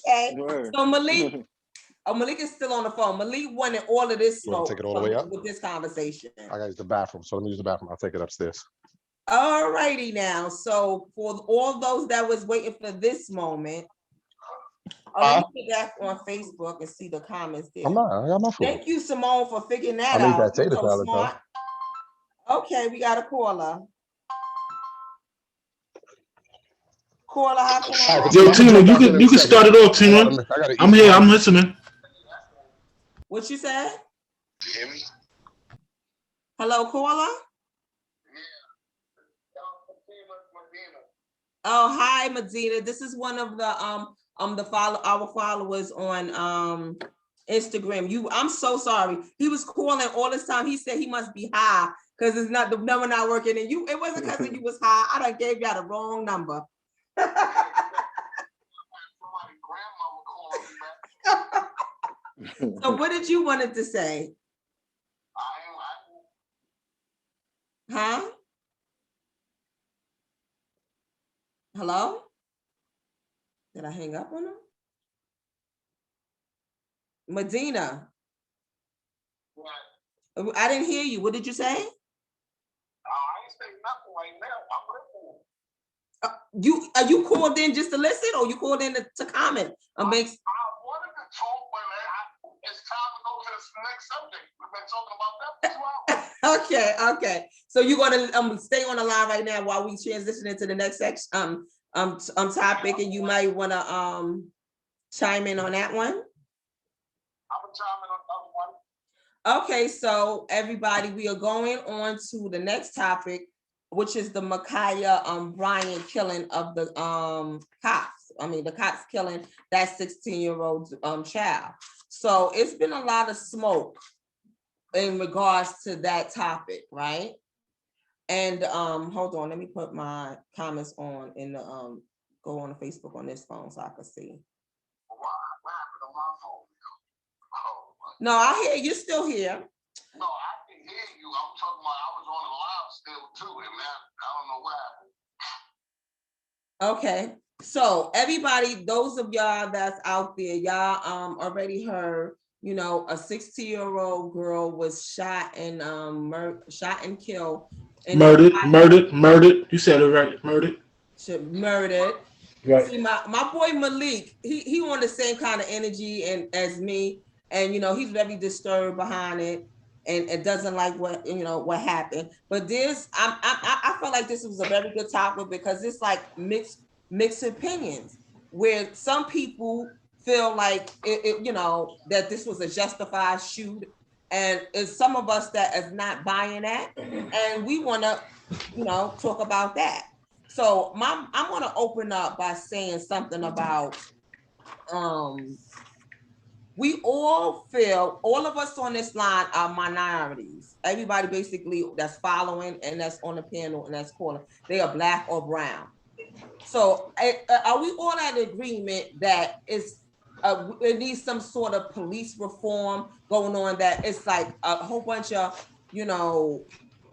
Okay. So Malik, Malik is still on the phone. Malik wanted all of this smoke. Take it all the way up with this conversation. I gotta use the bathroom, so let me use the bathroom. I'll take it upstairs. All righty now. So for all those that was waiting for this moment, let me get back on Facebook and see the comments there. I got my phone. Thank you, Simone, for figuring that out. That tater salad, smart. Okay, we got a caller. Caller, how can I? Yo, Tina, you can start it off, Tina. I'm here. I'm listening. What you said? You hear me? Hello, caller. Oh, hi, Medina. This is one of the our followers on Instagram. I'm so sorry. He was calling all this time. He said he must be high because it's not the number not working. And it wasn't because you was high. I done gave y'all the wrong number. So what did you wanted to say? Huh? Hello? Did I hang up on him? Medina. What? I didn't hear you. What did you say? I ain't saying nothing right now. You called in just to listen, or you called in to comment? I wanted to talk, but it's time to go to the next subject. We've been talking about that for 2 hours. Okay. So you're gonna stay on the line right now while we transition into the next section topic, and you might wanna chime in on that one. I'm gonna chime in on that one. Okay, so everybody, we are going on to the next topic, which is the Micaiah Bryant killing of the cops. The cops killing that 16-year-old child. So it's been a lot of smoke in regards to that topic, right? And hold on, let me put my comments on in the go on to Facebook on this phone so I can see. No, I hear you still here. No, I can hear you. I'm talking about I was on the live still too, and I don't know what happened. Okay, so everybody, those of y'all that's out there, y'all already heard, a 16-year-old girl was shot and killed. Murdered. You said it right. Murdered. Right. See, my boy Malik, he on the same kind of energy as me, and he's very disturbed behind it, and it doesn't like what happened. But I felt like this was a very good topic because it's like mixed opinions, where some people feel like that this was a justified shoot, and it's some of us that is not buying that, and we want to talk about that. So I'm going to open up by saying something about we all feel, all of us on this line are minorities. Everybody basically that's following and that's on the panel and that's calling, they are Black or brown. So are we all at agreement that it needs some sort of police reform going on, that it's like a whole bunch of,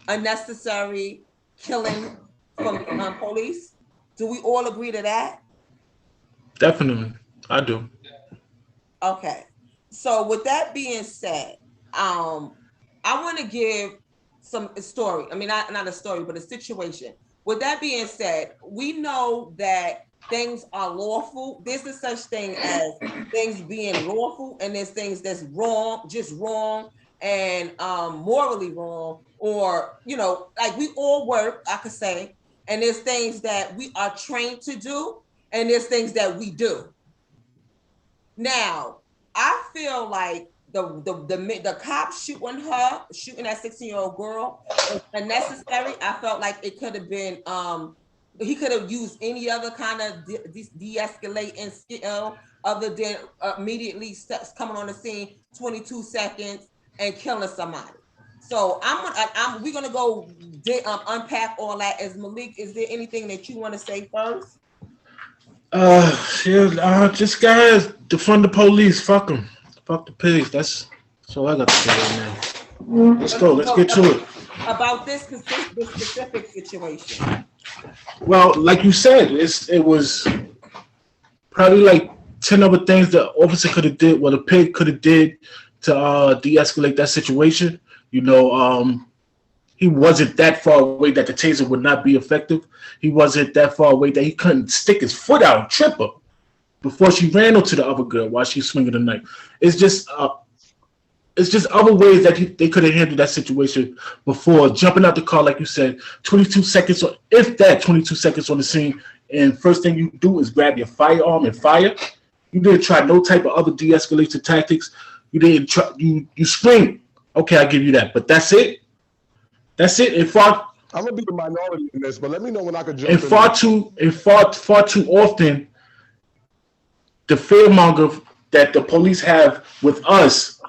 unnecessary killing from police? Do we all agree to that? Definitely, I do. Okay, so with that being said, I want to give some story. Not a story, but a situation. With that being said, we know that things are lawful. There's no such thing as things being lawful, and there's things that's wrong, just wrong, and morally wrong, or like we all work, I could say, and there's things that we are trained to do, and there's things that we do. Now, I feel like the cop shooting that 16-year-old girl was unnecessary. I felt like it could have been he could have used any other kind of de-escalating skill other than immediately coming on the scene 22 seconds and killing somebody. So we're gonna go unpack all that. As Malik, is there anything that you want to say first? Just guys, defund the police. Fuck them. Fuck the pigs. That's all I got to say right now. Let's go. Let's get to it. About this specific situation. Well, like you said, it was probably like 10 other things the officer could have did, what a pig could have did to de-escalate that situation. You know, he wasn't that far away that the taser would not be effective. He wasn't that far away that he couldn't stick his foot out and trip her before she ran onto the other girl while she's swinging the knife. It's just other ways that they could have handled that situation before jumping out the car, like you said, 22 seconds, or if that, 22 seconds on the scene, and first thing you do is grab your firearm and fire. You didn't try no type of other de-escalation tactics. You didn't try. You scream. Okay, I give you that, but that's it. That's it. And far, I'm gonna be the minority in this, but let me know when I can jump. And far too often, the fearmonger that the police have with us,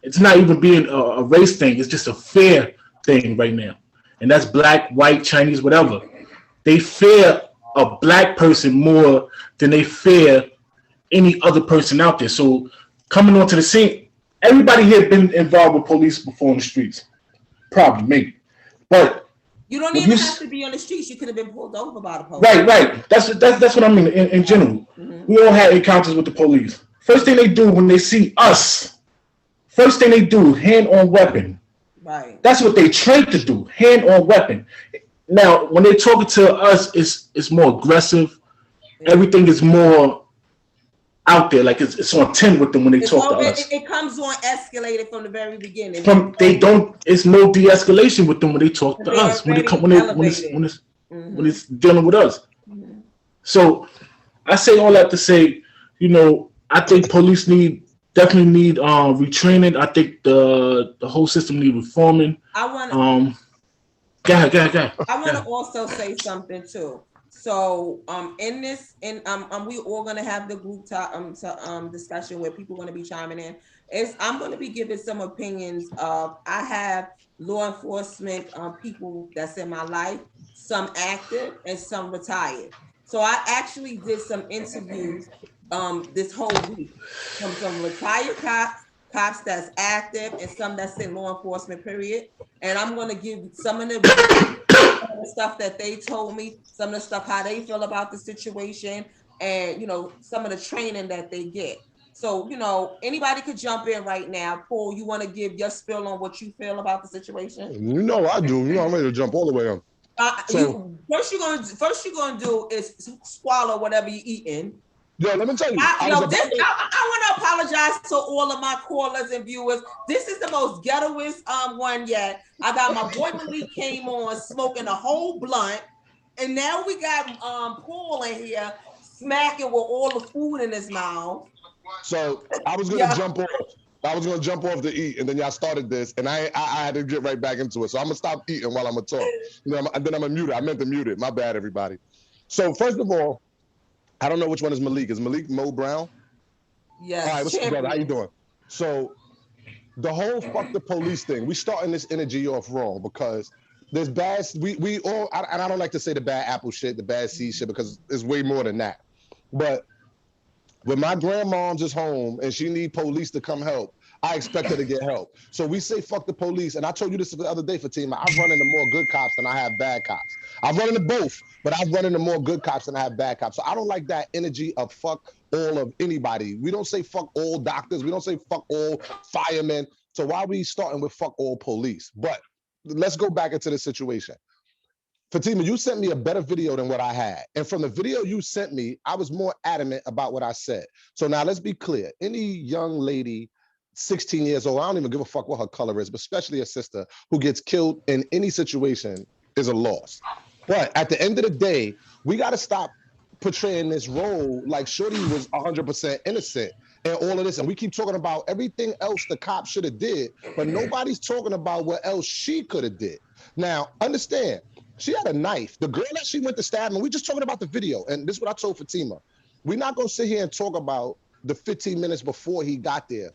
it's not even being a race thing. It's just a fear thing right now, and that's black, white, Chinese, whatever. They fear a black person more than they fear any other person out there. So coming onto the scene, everybody here has been involved with police before in the streets, probably maybe, but you don't even have to be on the streets. You could have been pulled over by the police. Right. That's what I mean in general. Mm-hmm. We all had encounters with the police. First thing they do when they see us, hand on weapon. Right. That's what they trained to do, hand on weapon. Now, when they're talking to us, it's more aggressive. Yeah. Everything is more out there, like it's on 10 with them when they talk to us. It comes on escalated from the very beginning. It's no de-escalation with them when they talk to us. When it's dealing with us. Mm-hmm. So I say all that to say, you know, I think police definitely need retraining. I think the whole system need reforming. I want to also say something too. So we all gonna have the group discussion where people are gonna be chiming in. I'm gonna be giving some opinions of, I have law enforcement people that's in my life, some active and some retired. So I actually did some interviews this whole week from some retired cops that's active and some that's in law enforcement period. And I'm gonna give some of the stuff that they told me, some of the stuff how they feel about the situation, and you know, some of the training that they get. So, you know, anybody could jump in right now. Paul, you want to give your spill on what you feel about the situation? You know I do. You know I'm ready to jump all the way on. First you're gonna do is swallow whatever you're eating. Yo, let me tell you. I want to apologize to all of my callers and viewers. This is the most ghettoest one yet. I got my boy Malik came on smoking a whole blunt, and now we got Paul in here smacking with all the food in his mouth. So I was gonna jump off. I was gonna jump off to eat, and then y'all started this, and I had to get right back into it. So I'm gonna stop eating while I'm gonna talk. You know, and then I'm gonna mute it. I meant to mute it. My bad, everybody. So first of all, I don't know which one is Malik. Is Malik Mo Brown? Yes. All right, what's up, brother? How you doing? So the whole fuck the police thing, we starting this energy off wrong because there's bad, we all, and I don't like to say the bad apple shit, the bad seed shit, because it's way more than that. But when my grandmom's is home and she need police to come help, I expect her to get help. So we say fuck the police, and I told you this the other day, Fatima, I've run into more good cops than I have bad cops. I've run into both, but I've run into more good cops than I have bad cops. So I don't like that energy of fuck all of anybody. We don't say fuck all doctors. We don't say fuck all firemen. So why are we starting with fuck all police? But let's go back into the situation. Fatima, you sent me a better video than what I had. And from the video you sent me, I was more adamant about what I said. So now let's be clear. Any young lady 16 years old, I don't even give a fuck what her color is, but especially a sister who gets killed in any situation is a loss. But at the end of the day, we got to stop portraying this role like Shorty was 100% innocent and all of this. And we keep talking about everything else the cop should have did, but nobody's talking about what else she could have did. Now, understand, she had a knife. The girl that she went to stab, and we just talking about the video, and this is what I told Fatima. We're not going to sit here and talk about the 15 minutes before he got there.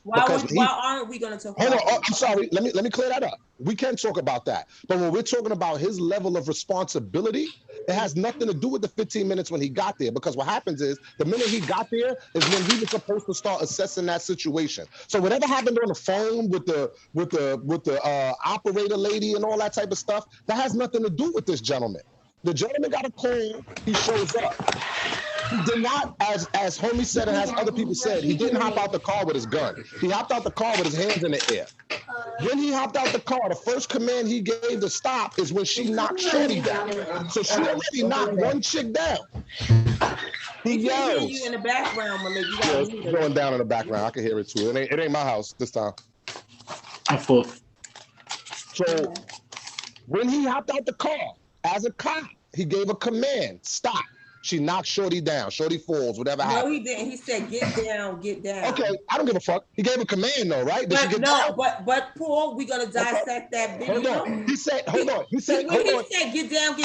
Why aren't we going to talk about that? I'm sorry. Let me clear that up. We can talk about that. But when we're talking about his level of responsibility, it has nothing to do with the 15 minutes when he got there. Because what happens is the minute he got there is when he was supposed to start assessing that situation. So whatever happened on the phone with the operator lady and all that type of stuff, that has nothing to do with this gentleman. The gentleman got a call. He shows up. He did not, as homie said and as other people said, he didn't hop out the car with his gun. He hopped out the car with his hands in the air. When he hopped out the car, the first command he gave to stop is when she knocked Shorty down. So she already knocked one chick down. He yells. Hear you in the background, Malik. Yeah, it's going down in the background. I can hear it too. It ain't my house this time. I'm full. So when he hopped out the car, as a cop, he gave a command, stop. She knocked Shorty down. Shorty falls, whatever happened. No, he didn't. He said, get down, get down. Okay, I don't give a fuck. He gave a command though, right? Did she get down? But Paul, we're gonna dissect that video. Hold on. He said, when he said, get down,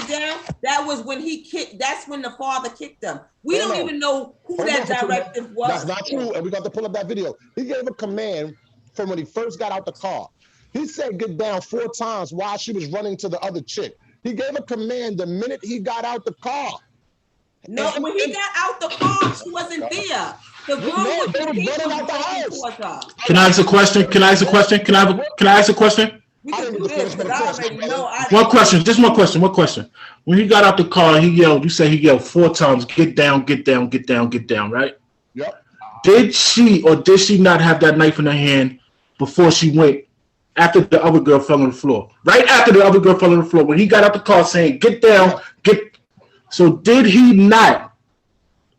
that was when he kicked, that's when the father kicked him. We don't even know who that directive was. That's not true, and we got to pull up that video. He gave a command from when he first got out the car. He said get down 4 times while she was running to the other chick. He gave a command the minute he got out the car. No, when he got out the car, she wasn't there. The girl was running out the house. Can I ask a question? Can I ask a question? Can I ask a question? One question, just one question, one question. When he got out the car, he yelled, you say he yelled 4 times, get down, get down, get down, get down, right? Yep. Did she or did she not have that knife in her hand before she went, after the other girl fell on the floor? Right after the other girl fell on the floor, when he got out the car saying, get down, so did he not,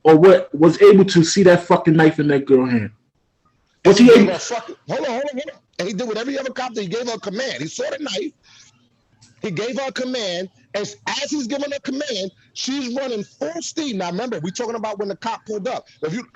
or what, was able to see that fucking knife in that girl's hand? Was he able? Hold on. And he did what every other cop did. He gave her a command. He saw the knife. He gave her a command. And as he's giving her a command, she's running full steam. Now, remember, we're talking about when the cop pulled up. If you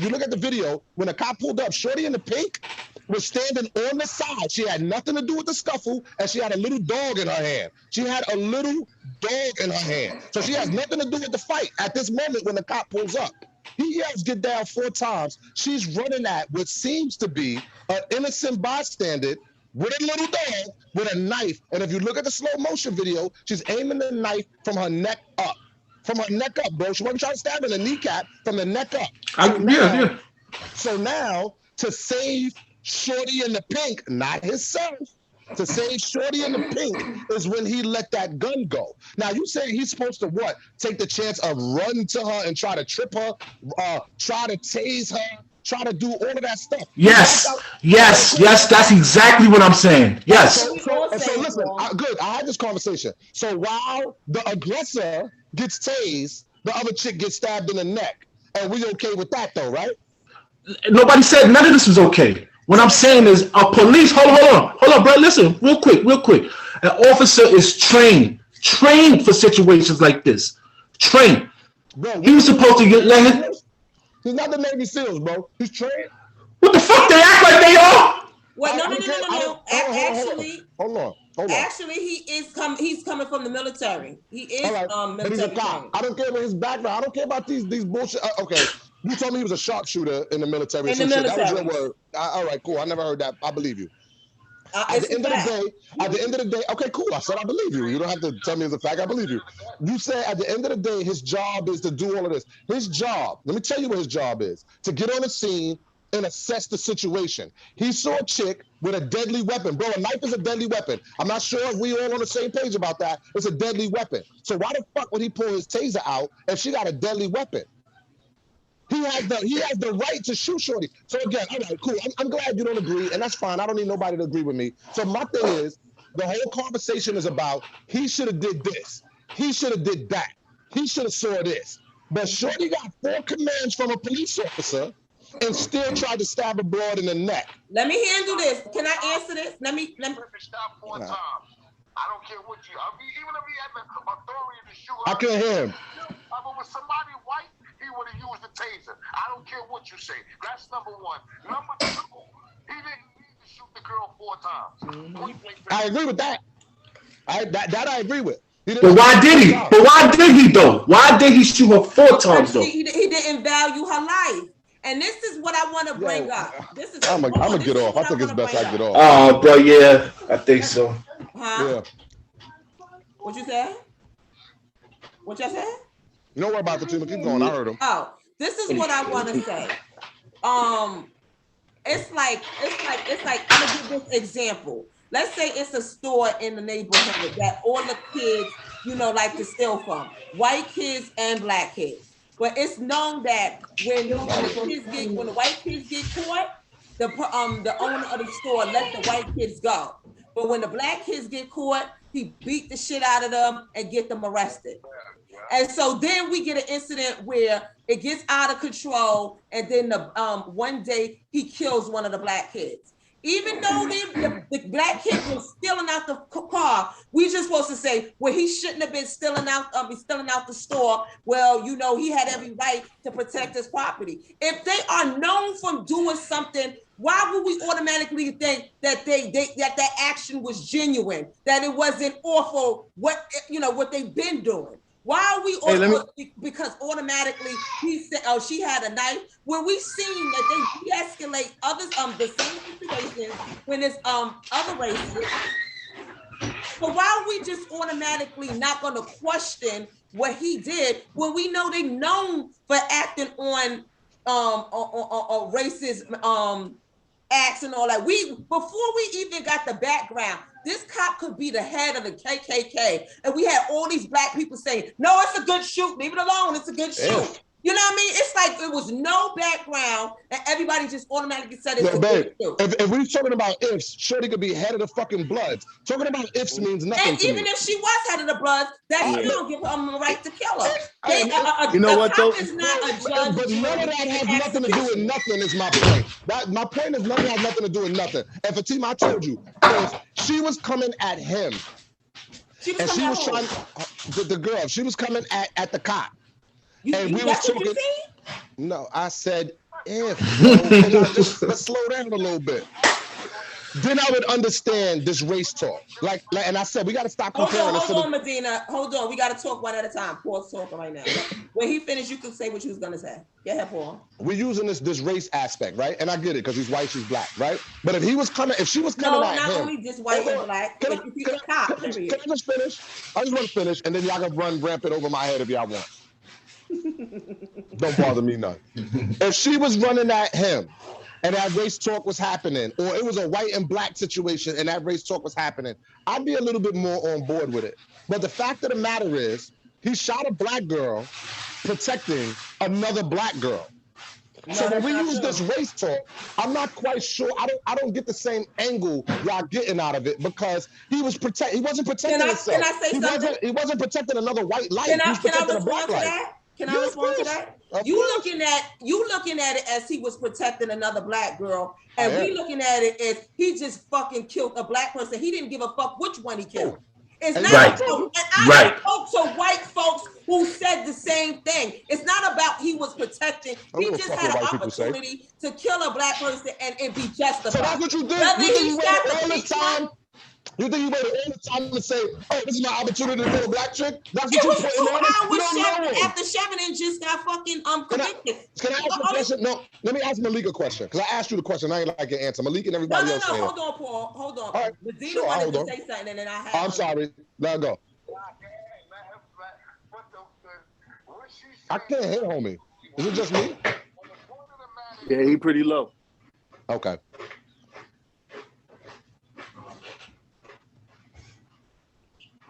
look at the video, when the cop pulled up, Shorty in the pink was standing on the side. She had nothing to do with the scuffle, and she had a little dog in her hand. She had a little dog in her hand. So she has nothing to do with the fight at this moment when the cop pulls up. He yells, get down 4 times. She's running at what seems to be an innocent bystander with a little dog with a knife. And if you look at the slow motion video, she's aiming the knife from her neck up. From her neck up, bro. She wasn't trying to stab in the kneecap, from the neck up. So now, to save Shorty in the pink, not himself, to save Shorty in the pink is when he let that gun go. Now, you say he's supposed to what? Take the chance of running to her and try to trip her, try to tase her, try to do all of that stuff. Yes, that's exactly what I'm saying. Yes. So listen, good, I had this conversation. So while the aggressor gets tased, the other chick gets stabbed in the neck. And we okay with that though, right? Nobody said none of this was okay. What I'm saying is a police, hold on, bro, listen, real quick. An officer is trained for situations like this. Trained. Bro, he was supposed to let him. He's not the Navy SEALs, bro. He's trained. What the fuck? They act like they are. Wait, no. Actually, hold on. Actually, he's coming from the military. He is military. But he's a cop. I don't care about his background. I don't care about these bullshit. Okay, you told me he was a sharpshooter in the military. That was your word. All right, cool. I never heard that. I believe you. At the end of the day, okay, cool. I said I believe you. You don't have to tell me it's a fact. I believe you. You said at the end of the day, his job is to do all of this. His job, let me tell you what his job is: to get on the scene and assess the situation. He saw a chick with a deadly weapon. Bro, a knife is a deadly weapon. I'm not sure if we all on the same page about that. It's a deadly weapon. So why the fuck would he pull his taser out if she got a deadly weapon? He has the right to shoot Shorty. So again, all right, cool. I'm glad you don't agree, and that's fine. I don't need nobody to agree with me. So my thing is, the whole conversation is about he should have did this. He should have did that. He should have saw this. But Shorty got 4 commands from a police officer and still tried to stab a broad in the neck. Let me handle this. Can I answer this? Let me. Stop 4 times. I don't care what you. Even if he had the authority to shoot. I can't hear him. But with somebody white, he would have used the taser. I don't care what you say. That's number 1. Number 2, he didn't need to shoot the girl 4 times. I agree with that. That I agree with. But why did he? But why did he though? Why did he shoot her 4 times though? He didn't value her life. And this is what I want to bring up. I'm gonna get off. I think it's best I get off. Oh, bro, yeah, I think so. Huh? Yeah. What you said? What y'all said? You know what about the team? Keep going. I heard him. Oh, this is what I want to say. It's like I'm gonna give this example. Let's say it's a store in the neighborhood that all the kids, like to steal from. White kids and black kids. But it's known that when the white kids get caught, the owner of the store let the white kids go. But when the black kids get caught, he beat the shit out of them and get them arrested. And so then we get an incident where it gets out of control, and then one day he kills one of the black kids. Even though the black kid was stealing out the car, we just supposed to say, well, he shouldn't have been stealing out the store. Well, you know, he had every right to protect his property. If they are known for doing something, why would we automatically think that that action was genuine, that it wasn't awful, what they've been doing? Why are we because automatically he said, oh, she had a knife, when we've seen that they de-escalate others the same situations when it's other races. But why are we just automatically not going to question what he did when we know they known for acting on racist acts and all that? Before we even got the background, this cop could be the head of the KKK, and we had all these black people saying, no, it's a good shoot, leave it alone, it's a good shoot. Yeah. You know what I mean? It's like there was no background and everybody just automatically said it's a good shoot. If we're talking about ifs, Shorty could be head of the fucking Bloods. Talking about ifs means nothing and to even me. If she was head of the Bloods, that still don't give them the right to kill her. You know what though? Is not a judge. But none of that has nothing to do with nothing is my point. My point is nothing has nothing to do with nothing. And Fatima, I told you, she was coming at him. She was trying, the girl, she was coming at the cop. And we was talking. No, I said if. Let's slow down a little bit. Then I would understand this race talk. Like, and I said we got to stop comparing. Hold on, Medina. Hold on. We got to talk one at a time. Paul's talking right now. When he finished, you can say what you was gonna say. Go ahead, Paul. We're using this race aspect, right? And I get it because he's white, she's black, right? But if she was coming at him, not only just white and black. Can I just finish? I just want to finish, and then y'all can run rampant over my head if y'all want. Don't bother me none. If she was running at him and that race talk was happening, or it was a white and black situation and that race talk was happening, I'd be a little bit more on board with it. But the fact of the matter is, he shot a black girl protecting another black girl. No, so when we use this race talk, I'm not quite sure. I don't get the same angle y'all getting out of it, because he wasn't protecting himself. Can I say something? He wasn't protecting another white life. Can I respond to that? Can I respond to that? You looking at it as he was protecting another black girl, and we looking at it as he just fucking killed a black person. He didn't give a fuck which one he killed. It's not right. And I spoke to white folks who said the same thing. It's not about he was protecting. He just had an opportunity to kill a black person and be justified. So that's what you did. You think you waited all this time? You think you waited all the time to say, "Oh, this is my opportunity to kill a black chick"? That's what you put in there. After Chevron just got fucking convicted. Can I ask you a question? No, let me ask Malik a question, because I asked you the question. I ain't like your answer. Malik and everybody else. No, hold on, Paul. Hold on. Right. Medina wanted to say something, and then I had. I'm sorry. Let go. I can't hear, homie. Is it just me? Yeah, he pretty low. Okay.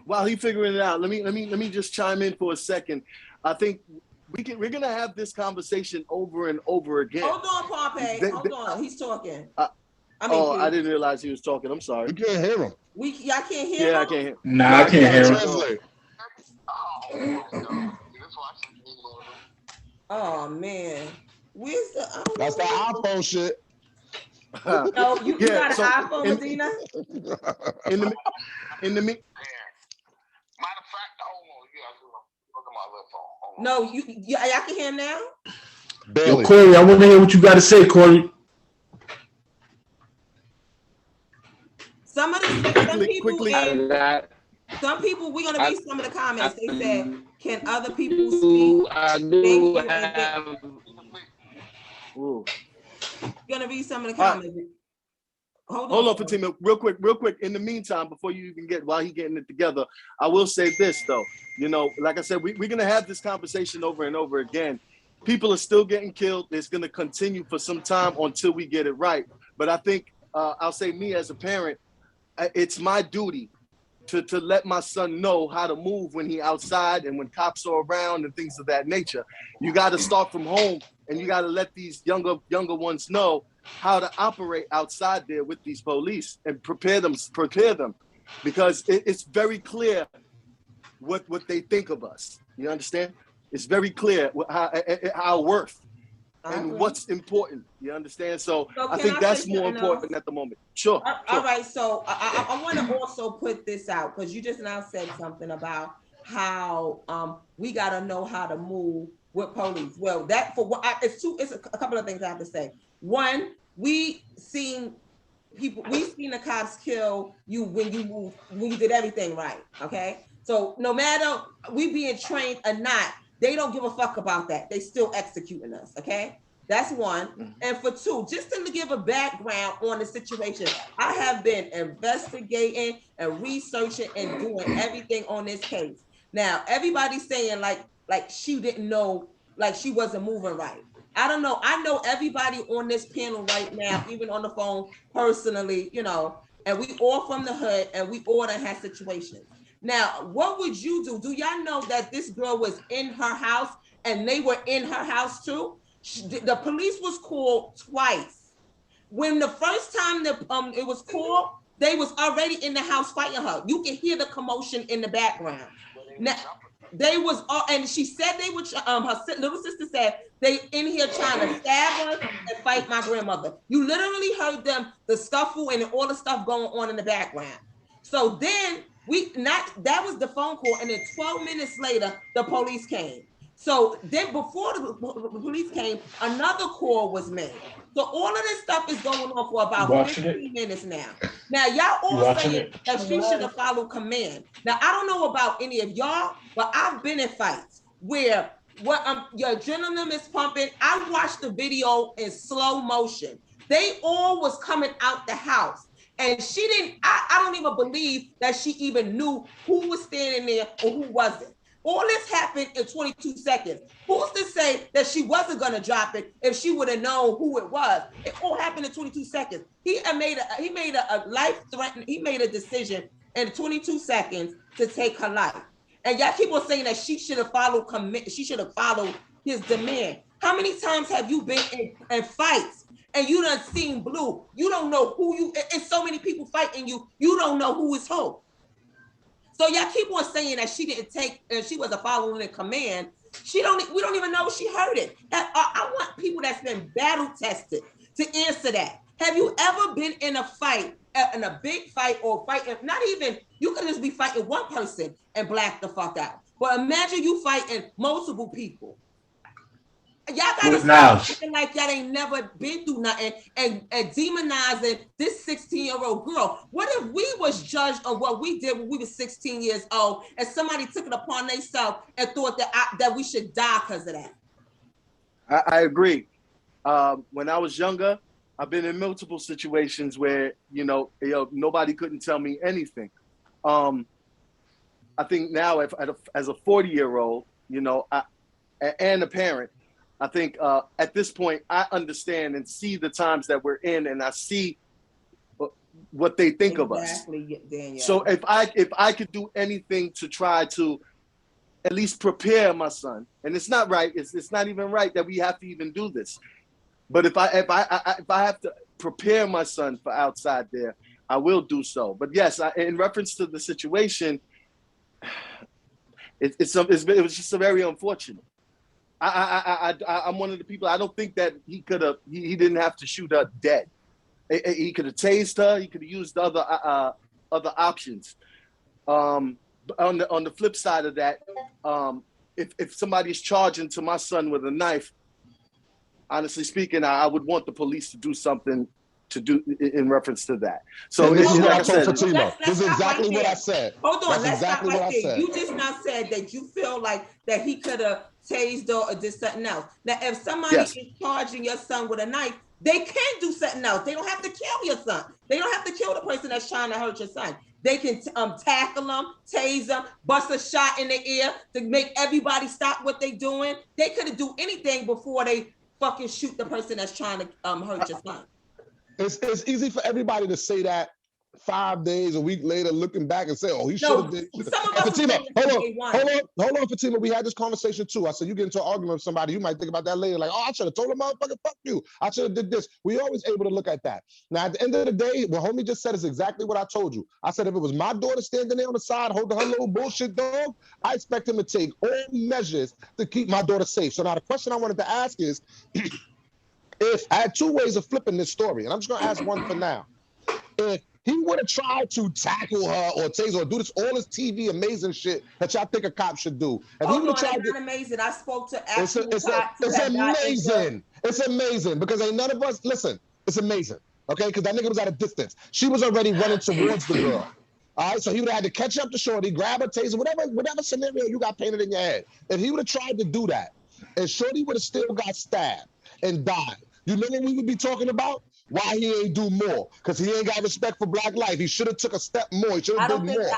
While he figuring it out, let me just chime in for a second. I think we're gonna have this conversation over and over again. Hold on, Pompey. Hold on, he's talking. I didn't realize he was talking. I'm sorry. We can't hear him. Y'all can't hear him? Yeah, I can't hear. Nah, I can't hear him. Oh man, where's the? That's the iPhone shit. No, you got an iPhone, Medina? In the mean. Matter of fact, hold on. Look at my little phone. No, y'all can hear him now? Barely. Yo, Corey, I want to hear what you got to say, Corey. Some people, we're going to read some of the comments. They said, can other people speak? You're going to read some of the comments. Hold on, Fatima, real quick. In the meantime, before you even while he getting it together, I will say this though. You know, like I said, we're gonna have this conversation over and over again. People are still getting killed. It's gonna continue for some time until we get it right. But I think I'll say me as a parent, it's my duty to let my son know how to move when he outside and when cops are around and things of that nature. You got to start from home, and you got to let these younger ones know how to operate outside there with these police and prepare them, because it's very clear what they think of us. You understand? It's very clear our worth and what's important. You understand? So I think that's more important at the moment. Sure. All right. So I want to also put this out, because you just now said something about how we got to know how to move with police. Well, that for what it's a couple of things I have to say. One, we seen the cops kill you when you did everything right. Okay. So no matter we being trained or not, they don't give a fuck about that. They still executing us. Okay. That's one. And for two, just to give a background on the situation, I have been investigating and researching and doing everything on this case. Now, everybody's saying like she didn't know, like she wasn't moving right. I don't know. I know everybody on this panel right now, even on the phone personally, you know, and we all from the hood and we all done had situations. Now, what would you do? Do y'all know that this girl was in her house and they were in her house too? The police was called twice. When the first time it was called, they was already in the house fighting her. You can hear the commotion in the background. Now, they was, and she said they would. Her little sister said they in here trying to stab us and fight my grandmother. You literally heard them, the scuffle and all the stuff going on in the background. So then that was the phone call, and then 12 minutes later the police came. So then before the police came, another call was made. So all of this stuff is going on for about 15 minutes now. Now, y'all all saying that she should have followed command. Now, I don't know about any of y'all, but I've been in fights where your adrenaline is pumping. I watched the video in slow motion. They all was coming out the house. And she didn't, I don't even believe that she even knew who was standing there or who wasn't. All this happened in 22 seconds. Who's to say that she wasn't gonna drop it if she would have known who it was? It all happened in 22 seconds. He made a life threatening. He made a decision in 22 seconds to take her life. And y'all keep on saying that she should have followed. She should have followed his demand. How many times have you been in fights and you done seen blue? You don't know who you. And so many people fighting you. You don't know who is who. So y'all keep on saying that she didn't take, she was a following in command. We don't even know she heard it. I want people that's been battle tested to answer that. Have you ever been in a fight, in a big fight, or fighting, not even, you could just be fighting one person and black the fuck out. But imagine you fighting multiple people. Y'all gotta stop acting like y'all ain't never been through nothing and demonizing this 16-year-old girl. What if we was judged on what we did when we were 16 years old and somebody took it upon themselves and thought that we should die because of that? I agree. When I was younger, I've been in multiple situations where, nobody couldn't tell me anything. I think now as a 40-year-old, and a parent, I think at this point, I understand and see the times that we're in, and I see what they think of us. Daniel. So if I could do anything to try to at least prepare my son, and it's not right, it's not even right that we have to even do this. But if I have to prepare my son for outside there, I will do so. But yes, in reference to the situation, it was just very unfortunate. I'm one of the people. I don't think that he could have. He didn't have to shoot her dead. He could have tased her. He could have used other options. On the flip side of that, if somebody's charging to my son with a knife, honestly speaking, I would want the police to do something to do in reference to that. So this is like what I said, this is exactly what I said. Hold on, that's exactly what I said. You just now said that you feel like that he could have tased or did something else. Now, if somebody is charging your son with a knife, they can do something else. They don't have to kill your son. They don't have to kill the person that's trying to hurt your son. They can tackle them, tase them, bust a shot in the ear to make everybody stop what they're doing. They could do anything before they fucking shoot the person that's trying to hurt your son. It's easy for everybody to say that 5 days, a week later, looking back and say, "Oh, he should have did." Some of us Fatima, hold on, Fatima. We had this conversation too. I said, you get into an argument with somebody, you might think about that later. Like, oh, I should have told him, motherfucker, fuck you. I should have did this. We always able to look at that. Now, at the end of the day, what homie just said is exactly what I told you. I said, if it was my daughter standing there on the side holding her little bullshit dog, I expect him to take all measures to keep my daughter safe. So now the question I wanted to ask is, if I had two ways of flipping this story, and I'm just gonna ask one for now. If he would have tried to tackle her or tase her or do all this TV amazing shit that y'all think a cop should do. And he would have tried to, amazing. I spoke to it's amazing. It's amazing because ain't none of us, listen, it's amazing. Okay, because that nigga was at a distance. She was already running towards the girl. All right, so he would have had to catch up to Shorty, grab her taser, whatever scenario you got painted in your head. If he would have tried to do that, and Shorty would have still got stabbed and died, you know what we would be talking about? Why he ain't do more? Because he ain't got respect for black life. He should have took a step more. He should have done more.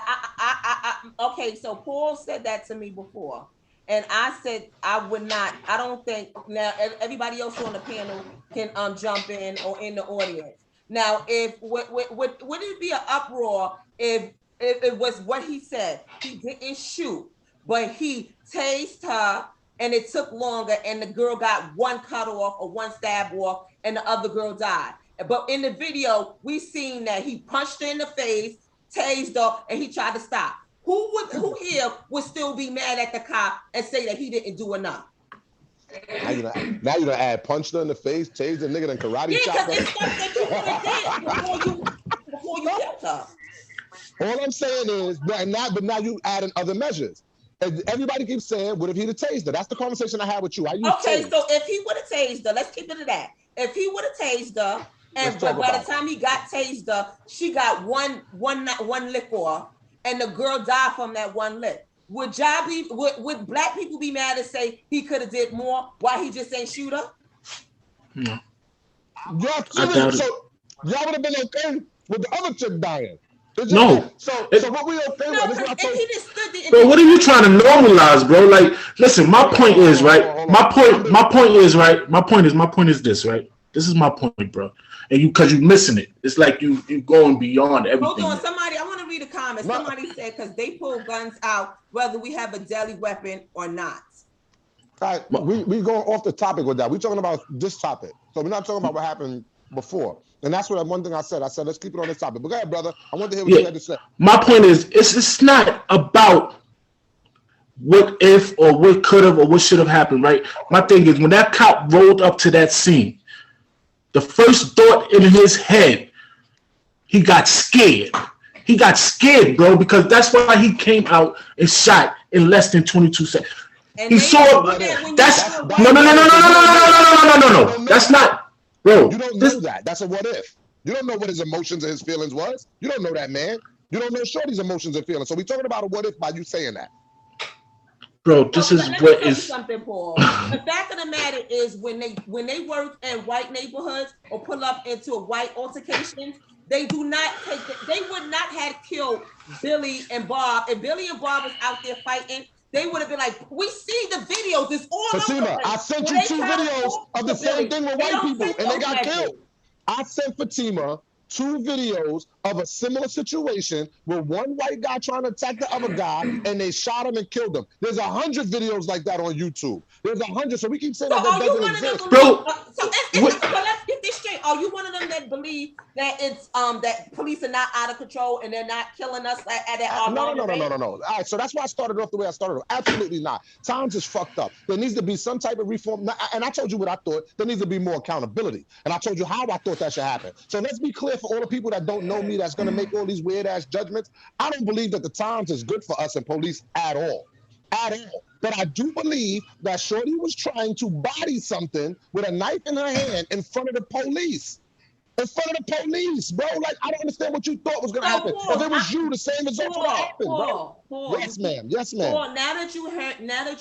Okay, so Paul said that to me before. And I said I would not. I don't think, now everybody else on the panel can jump in or in the audience. Now, if would it be an uproar if it was what he said? He didn't shoot, but he tased her and it took longer and the girl got one cut off or one stab off and the other girl died. But in the video, we seen that he punched her in the face, tased her, and he tried to stop. Who here would still be mad at the cop and say that he didn't do enough? Now you gonna add punched her in the face, tased the nigga, and karate chop her? Yeah, because it's stuff that you would have did before you killed her. All I'm saying is, but now you adding other measures. And everybody keeps saying, what if he'd have tased her? That's the conversation I had with you. Okay, so if he would have tased her, let's keep it at that. If he would have tased her, and by the time he got tased her, she got one lick off, and the girl died from that one lick. Would black people be mad and say he could have did more? Why he just ain't shoot her? No. Y'all would have been okay with the other chick dying. No. So what we okay with? Bro, what are you trying to normalize, bro? Like, listen, my point is, right? My point is this, right? This is my point, bro. And because you're missing it. It's like you going beyond everything. Hold on, I want to read a comment. Somebody said, because they pull guns out, whether we have a deadly weapon or not. All right, we going off the topic with that. We're talking about this topic. So we're not talking about what happened before. And that's what one thing I said. I said, let's keep it on this topic. But go ahead, brother. I want to hear what you had to say. My point is, it's not about what if or what could have or what should have happened, right? My thing is, when that cop rolled up to that scene, the first thought in his head, he got scared. He got scared, bro, because that's why he came out and shot in less than 22 seconds. And he saw that's no. That's not, bro. You don't know that. That's a what if. You don't know what his emotions and his feelings was. You don't know that, man. You don't know Shorty's emotions and feelings. So we're talking about a what if by you saying that. Bro, this is what is something, Paul. The fact of the matter is when they work in white neighborhoods or pull up into a white altercations, they do not take they would not have killed Billy and Bob. If Billy and Bob was out there fighting, they would have been like, we see the videos. It's all Fatima, I sent you 2 videos of the same thing with white people and they got killed. I sent Fatima 2 videos of a similar situation where one white guy trying to attack the other guy and they shot him and killed him. There's 100 videos like that on YouTube. There's 100. So we keep saying that doesn't exist. Bro, so let's get this straight. Are you one of them that believe that it's that police are not out of control and they're not killing us at that? No. All right, so that's why I started off the way I started off. Absolutely not. Times is fucked up. There needs to be some type of reform. And I told you what I thought. There needs to be more accountability. And I told you how I thought that should happen. So let's be clear for all the people that don't know me that's going to make all these weird ass judgments. I don't believe that the Times is good for us and police at all. But I do believe that Shorty was trying to body something with a knife in her hand in front of the police. In front of the police, bro. Like, I don't understand what you thought was going to happen. If it was you, the same result would have happened, bro. Yes, ma'am. Yes, ma'am. Paul, now that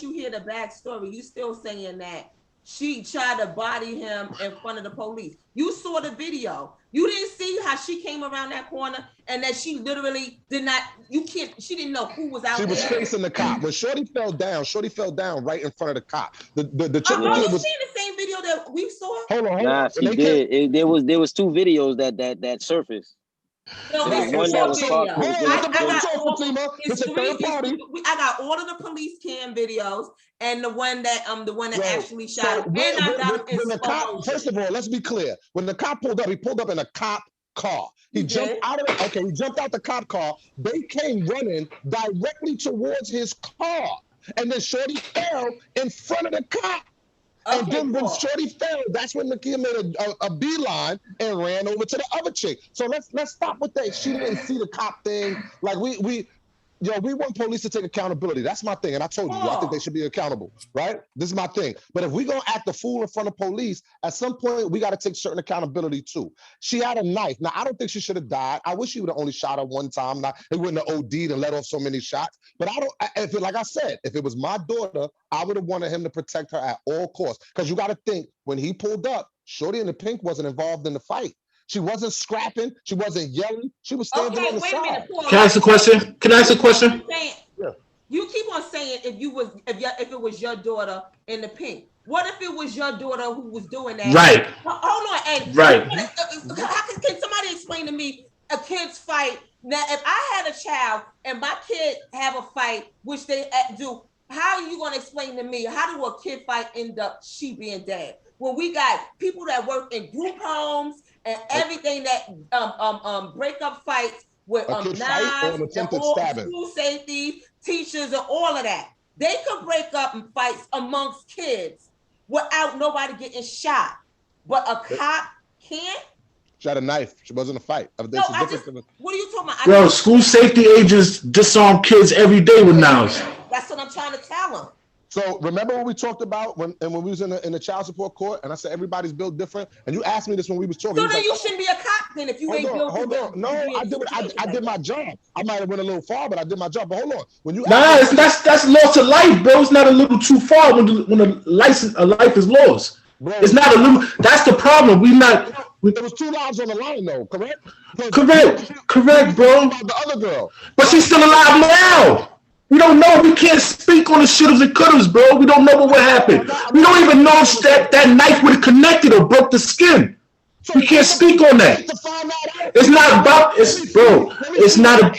you hear the backstory, you still saying that she tried to body him in front of the police. You saw the video. You didn't see how she came around that corner and that she literally did not, she didn't know who was out there. She was facing the cop. When Shorty fell down right in front of the cop. The chick you seen the same video that we saw? Hold on. Nah, she did. There was 2 videos that surfaced. No, Right. it's one that was video. talking. I got all of the police cam videos and the one that actually shot him. And I got him in slow motion. First of all, let's be clear. When the cop pulled up, he pulled up in a cop car. He jumped out of it. Okay, he jumped out the cop car. They came running directly towards his car. And then Shorty fell in front of the cop. Okay, and then when Shorty fell, that's when Nakia made a beeline and ran over to the other chick. So let's stop with that. She didn't see the cop thing. Like we want police to take accountability. That's my thing. And I told you, I think they should be accountable, right? This is my thing. But if we're going to act a fool in front of police, at some point, we got to take certain accountability too. She had a knife. Now, I don't think she should have died. I wish she would have only shot her one time. Now, it wouldn't have OD'd and let off so many shots. But like I said, if it was my daughter, I would have wanted him to protect her at all costs. Because you got to think, when he pulled up, Shorty in the pink wasn't involved in the fight. She wasn't scrapping. She wasn't yelling. She was standing on the side. Minute, Paul. Can I ask a question? Yeah. You keep on saying if it was your daughter in the pink. What if it was your daughter who was doing that? Right. Hold on. And right. Can somebody explain to me a kid's fight? Now, if I had a child and my kid have a fight, which they do, how are you going to explain to me how do a kid fight end up she being dead? When we got people that work in group homes and everything that break up fights with knives and all school safety, teachers and all of that. They could break up and fights amongst kids without nobody getting shot. But a cop can't? She had a knife. She wasn't a fight. What are you talking about? Bro, school safety agents disarm kids every day with knives. That's what I'm trying to tell them. So remember what we talked about when we was in the child support court, and I said everybody's built different. And you asked me this when we was talking. So then you shouldn't be a cop then if you ain't built. Hold on. No, I did my job. I might have went a little far, but I did my job. But hold on. When you that's loss of life, bro. It's not a little too far when a life is lost. Bro, it's not a little. That's the problem. There was 2 lives on the line, though. Correct, bro. About the other girl, but she's still alive now. We don't know. We can't speak on the shouldas and couldas, bro. We don't know what happened. We don't even know if that knife would have connected or broke the skin. We can't speak on that. It's not about bro. It's not a.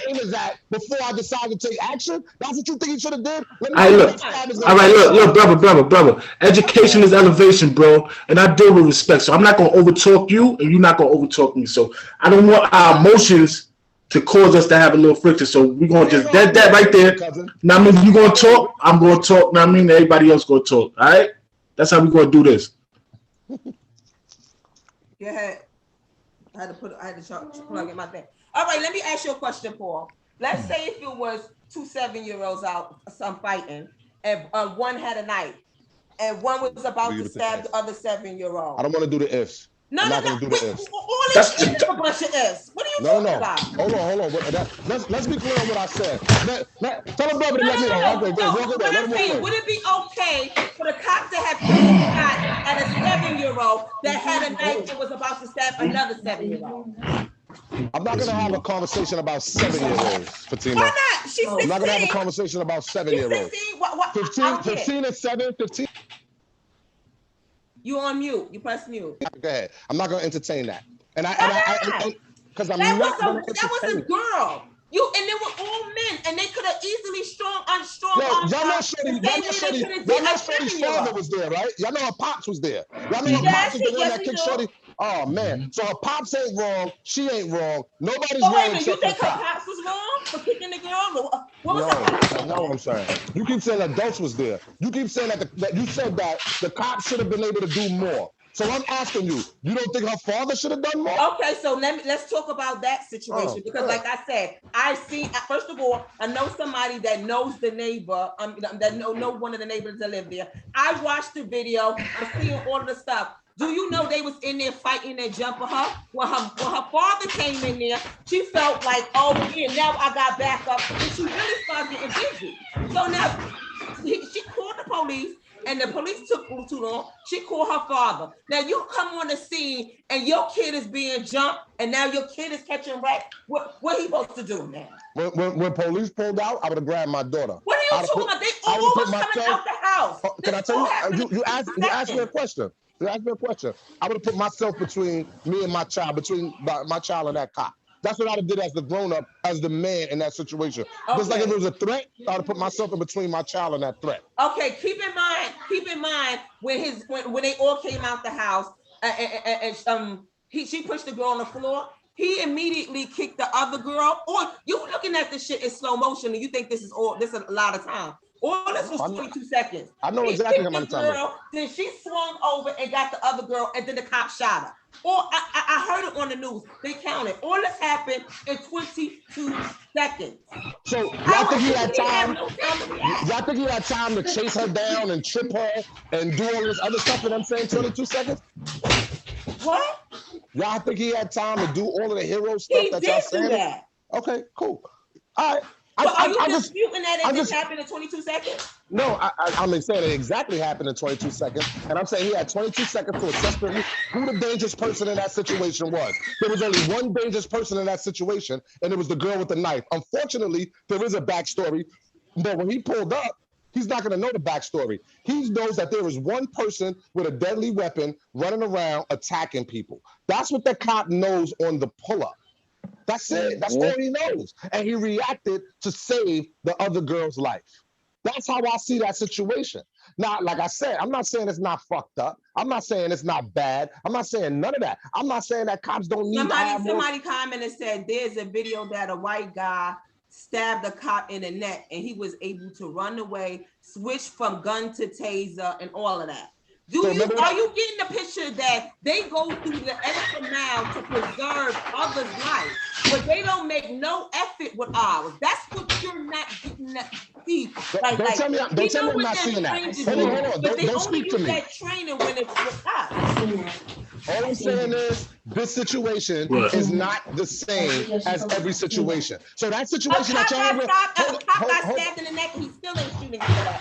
Before I decided to take action, that's what you think he should have did. All right, look, brother. Education is elevation, bro, and I deal with respect. So I'm not gonna overtalk you, and you're not gonna overtalk me. So I don't want our emotions to cause us to have a little friction. So we're going to just dead that right there. Now, I mean, you're going to talk, I'm going to talk. Now, I mean, everybody else going to talk. All right? That's how we're going to do this. Go ahead. I had to plug in my thing. All right, let me ask you a question, Paul. Let's say if it was 2 7-year-olds out, some fighting, and one had a knife, and one was about to stab the other 7-year-old. I don't want to do the ifs. No. All this is a bunch of ifs. What are you talking about? Hold on. Let's be clear on what I said. Tell the brother to let me know. Would it be okay for the cop to have taken a shot at a 7-year-old that had a knife and was about to stab another 7-year-old? I'm not going to have a conversation about 7-year-olds, Fatima. Why not? She's 16. I'm not going to have a conversation about 7-year-olds. 15 and 7, 15. You on mute. You press mute. Go ahead. I'm not going to entertain that. Because I'm that not going to That was a girl. And they were all men, and they could have easily unstrung. Y'all know Shorty's father was there, right? Y'all know her pops was there. Y'all know her pops was the one that kicked Shorty. Oh man, so her pops ain't wrong. She ain't wrong. Nobody's wrong. Wait a minute, you think her pops was wrong for kicking the girl? What was that? No, I'm saying. You keep saying adults was there. You keep saying that you said that the cops should have been able to do more. So I'm asking you, you don't think her father should have done more? Okay, so let's talk about that situation because, like I said, first of all, I know somebody that knows the neighbor, that know one of the neighbors that live there. I watched the video. I'm seeing all of the stuff. Do you know they was in there fighting and jumping her? When her father came in there, she felt like, oh yeah, now I got back up, and she really started getting busy. So now she called the police. And the police took too long. She called her father. Now you come on the scene and your kid is being jumped, and now your kid is catching wreck. What he supposed to do now? When police pulled out, I would have grabbed my daughter. What are you talking about? They all was coming out the house. Can I tell you? You asked me a question. I would have put myself between me and my child, between my child and that cop. That's what I'd have did as the grown-up, as the man in that situation. Okay. Just like if it was a threat, I'd have put myself in between my child and that threat. Okay, keep in mind when they all came out the house and she pushed the girl on the floor. He immediately kicked the other girl. Or you looking at this shit in slow motion and you think this is a lot of time. All this was 22 seconds. I know exactly how many times. Then she swung over and got the other girl, and then the cop shot her. Or I heard it on the news. They counted. All this happened in 22 seconds. So y'all think he had time? Y'all think he had time to chase her down and trip her and do all this other stuff that I'm saying? 22 seconds? What? Y'all think he had time to do all of the hero stuff that y'all saying? Do that. Okay, cool. All right. Are you disputing that it just happened in 22 seconds? No, I'm saying it exactly happened in 22 seconds. And I'm saying he had 22 seconds to assess who the dangerous person in that situation was. There was only one dangerous person in that situation, and it was the girl with the knife. Unfortunately, there is a backstory, but when he pulled up, he's not going to know the backstory. He knows that there is one person with a deadly weapon running around attacking people. That's what the cop knows on the pull-up. That's it. That's all he knows. And he reacted to save the other girl's life. That's how I see that situation. Now, like I said, I'm not saying it's not fucked up. I'm not saying it's not bad. I'm not saying none of that. I'm not saying that cops don't need Somebody commented and said there's a video that a white guy stabbed a cop in the neck and he was able to run away, switch from gun to taser and all of that. Are you getting the picture that they go through the extra mile to preserve others' life, but they don't make no effort with ours? That's what you're not getting that see. Don't tell me I'm not seeing that. Hold on. Don't speak to me. That training when it's with us. All I'm saying is this situation is not the same as every situation. So that situation that y'all got stabbed in the neck, he still ain't shooting for that.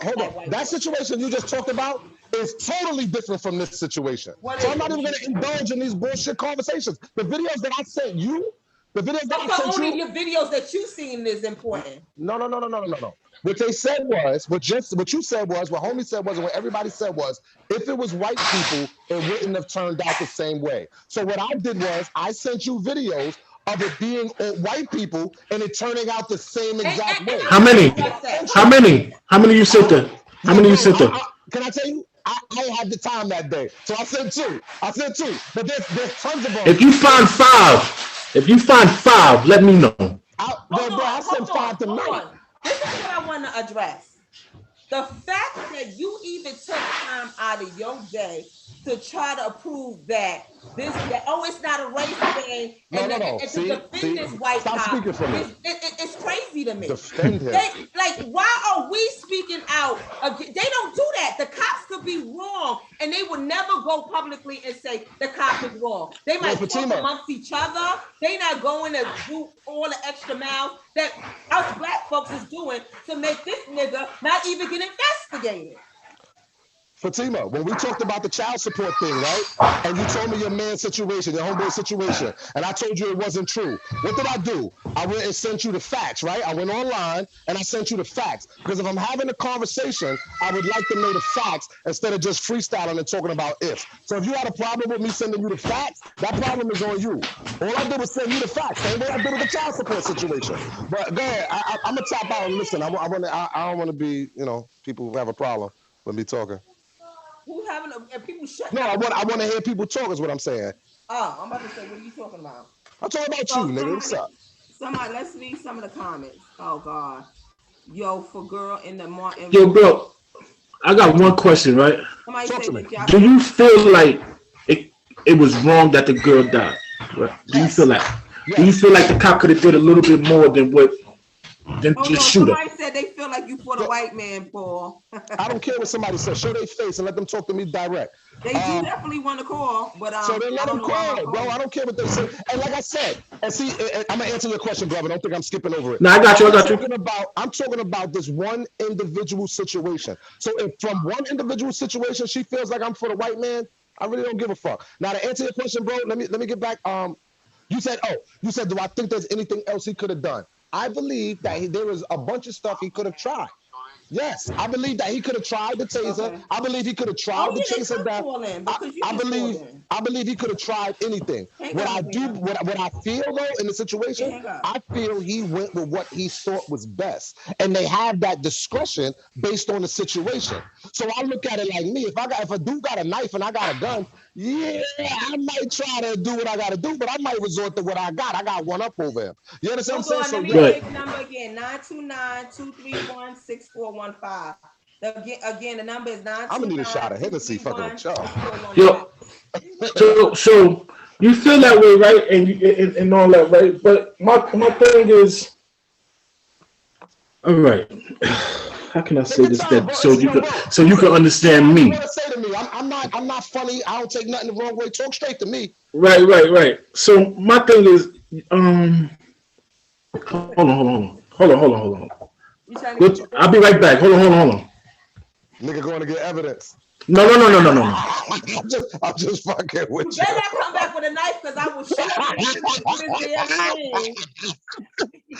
Hold on. That situation you just talked about is totally different from this situation. So I'm not even going to indulge in these bullshit conversations. The videos that I sent you, the videos that you seen is important. No. What they said was, what you said was, what homie said was, and what everybody said was, if it was white people, it wouldn't have turned out the same way. So what I did was, I sent you videos of it being white people and it turning out the same exact way. How many you sent there? How many you sent there? Can I tell you? I had the time that day, so I sent two. But there's tons of them. If you find five, let me know. I sent 5 tonight. This is what I want to address. The fact that you even took time out of your day to try to prove that it's not a race thing, and to defend this white cop, it's crazy to me. Defend him. Why are we speaking out? They don't do that. The cops could be wrong, and they would never go publicly and say the cop is wrong. They might talk amongst each other. They not going to do all the extra miles that us black folks is doing to make this nigga not even get investigated. Fatima, when we talked about the child support thing, right? And you told me your man's situation, your homeboy situation, and I told you it wasn't true. What did I do? I went and sent you the facts, right? I went online and I sent you the facts. Because if I'm having a conversation, I would like to know the facts instead of just freestyling and talking about ifs. So if you had a problem with me sending you the facts, that problem is on you. All I did was send you the facts. Same way I did with the child support situation. But go ahead, I'm going to tap out and listen. I don't want to be, people who have a problem with me talking. Who's having people shut No, I want to hear people talk is what I'm saying. Oh, I'm about to say, what are you talking about? I'm talking about you, nigga. What's up? Let's read some of the comments. Oh, God. Yo, for girl in the Martin. Yo, bro, I got one question, right? Talk to me. Do you feel like it was wrong that the girl died? Right? Do you feel that? Yes. Do you feel like the cop could have did a little bit more than just shoot her? Somebody said they feel like you for the white man, Paul. I don't care what somebody says. Show their face and let them talk to me direct. They do definitely want to call, but so they let them call, bro. I don't care what they say. And like I said, I'm gonna answer your question, brother. Don't think I'm skipping over it. No, I got you. I'm talking about this one individual situation. So if from one individual situation she feels like I'm for the white man, I really don't give a fuck. Now to answer your question, bro, let me get back. You said, do I think there's anything else he could have done? I believe that there was a bunch of stuff he could have tried. Yes, I believe that he could have tried the taser. Okay. I believe he could have tried to chase her down. I believe he could have tried anything. What I feel though in the situation, I feel he went with what he thought was best, and they have that discretion based on the situation. So I look at it like me. If a dude got a knife and I got a gun, yeah, I might try to do what I got to do, but I might resort to what I got. I got one up over him. You understand what I'm saying? Let me take the number again: 929-231-6415. Again, the number is 929. I'm gonna need a shot of Hennessy fucking with y'all. Yo, so you feel that way, right? And all that, right? But my thing is, all right. How can I say this that so you can understand me? Say to me, I'm not funny. I don't take nothing the wrong way. Talk straight to me. Right. So my thing is, hold on. I'll be right back. Hold on. Nigga going to get evidence. No. I'm just fucking with you. Better not come back with a knife because I will shoot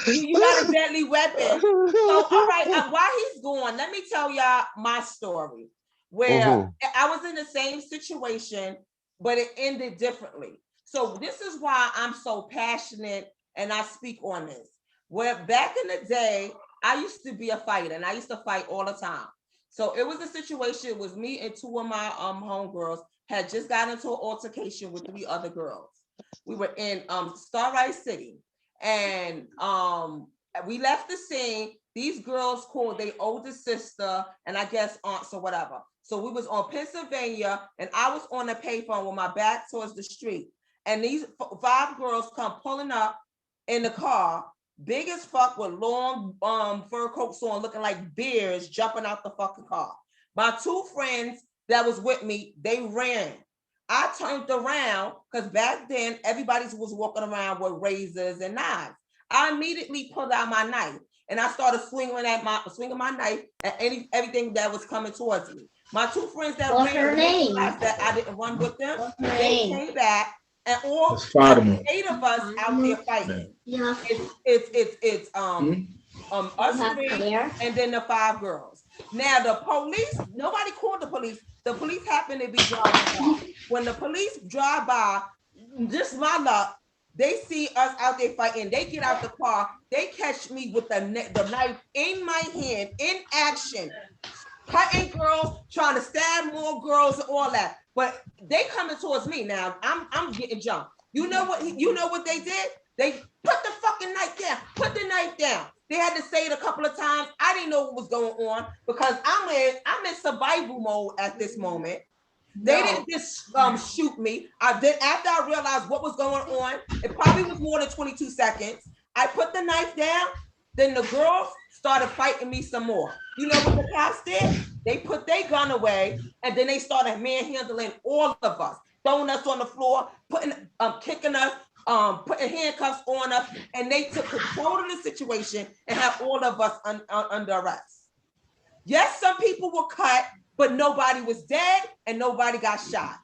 you. You got a deadly weapon. So, all right, while he's gone, let me tell y'all my story. Where I was in the same situation, but it ended differently. So this is why I'm so passionate and I speak on this. Where back in the day, I used to be a fighter and I used to fight all the time. So it was a situation, it was me and two of my homegirls had just gotten into an altercation with 3 other girls. We were in Starlight City and we left the scene. These girls called their older sister and I guess aunts or whatever. So we was on Pennsylvania and I was on a payphone with my back towards the street. And these 5 girls come pulling up in the car, big as fuck with long fur coats on, looking like bears jumping out the fucking car. My 2 friends that was with me, they ran. I turned around because back then everybody was walking around with razors and knives. I immediately pulled out my knife and I started swinging my knife at everything that was coming towards me. My 2 friends that ran, that I didn't run with them, they came back. And all 8 of us out there fighting. Yeah. It's us 3 and then the 5 girls. Now the police, nobody called the police. The police happened to be driving by. When the police drive by, just my luck, they see us out there fighting. They get out the car. They catch me with the knife in my hand, in action, cutting girls, trying to stab more girls, and all that. But they coming towards me now. I'm getting jumped. You know what they did? They put the fucking knife down. Put the knife down. They had to say it a couple of times. I didn't know what was going on because I'm in survival mode at this moment. They didn't just shoot me. After I realized what was going on, it probably was more than 22 seconds. I put the knife down. Then the girls started fighting me some more. You know what the cops did? They put their gun away and then they started manhandling all of us, throwing us on the floor, kicking us, putting handcuffs on us, and they took control of the situation and had all of us under arrest. Yes, some people were cut, but nobody was dead and nobody got shot.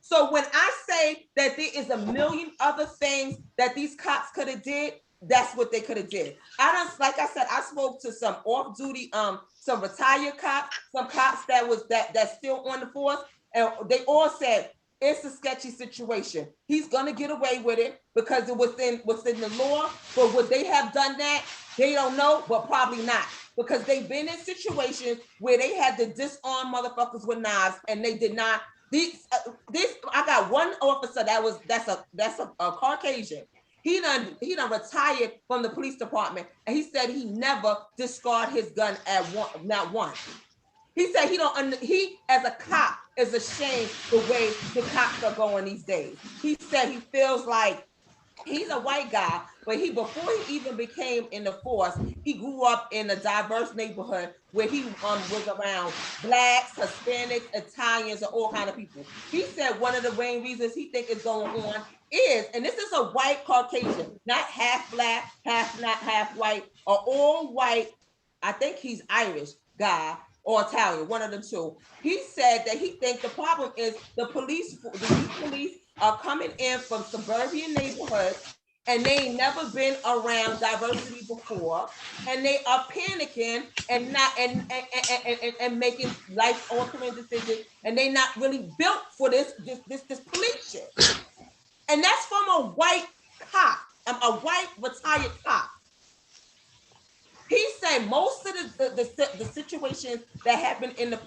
So when I say that there is a million other things that these cops could have did, that's what they could have did. Like I said, I spoke to some off-duty, some retired cops, some cops that's still on the force, and they all said it's a sketchy situation. He's gonna get away with it because it was within the law. But would they have done that? They don't know, but probably not, because they've been in situations where they had to disarm motherfuckers with knives, and they did not. I got one officer that's a Caucasian. He done retired from the police department, and he said he never discarded his gun not once. He said he as a cop is ashamed the way the cops are going these days. He said he feels like he's a white guy, but before he even became in the force, he grew up in a diverse neighborhood where he was around Blacks, Hispanics, Italians, and all kind of people. He said one of the main reasons he think is going on is, and this is a white Caucasian, not half Black, half white, or all white. I think he's Irish guy or Italian, one of the two. He said that he thinks the problem is the youth police are coming in from suburban neighborhoods and they ain't never been around diversity before, and they are panicking and not and making life altering decisions, and they not really built for this police shit. And that's from a white cop, a white retired cop. He said most of the situations that happened in the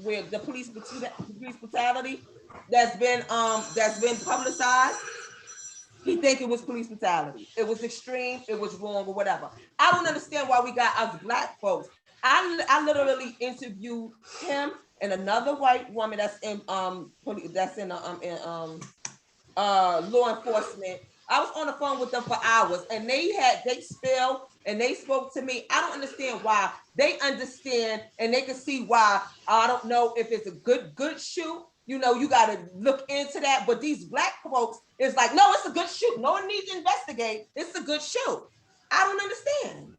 where the police brutality that's been publicized, he think it was police brutality. It was extreme, it was wrong, or whatever. I don't understand why we got us black folks. I literally interviewed him and another white woman that's in law enforcement. I was on the phone with them for hours, and they spelled and they spoke to me. I don't understand why. They understand and they can see why. I don't know if it's a good shoot. You know, you got to look into that. But these black folks is like, no, it's a good shoot. No one needs to investigate. It's a good shoot. I don't understand.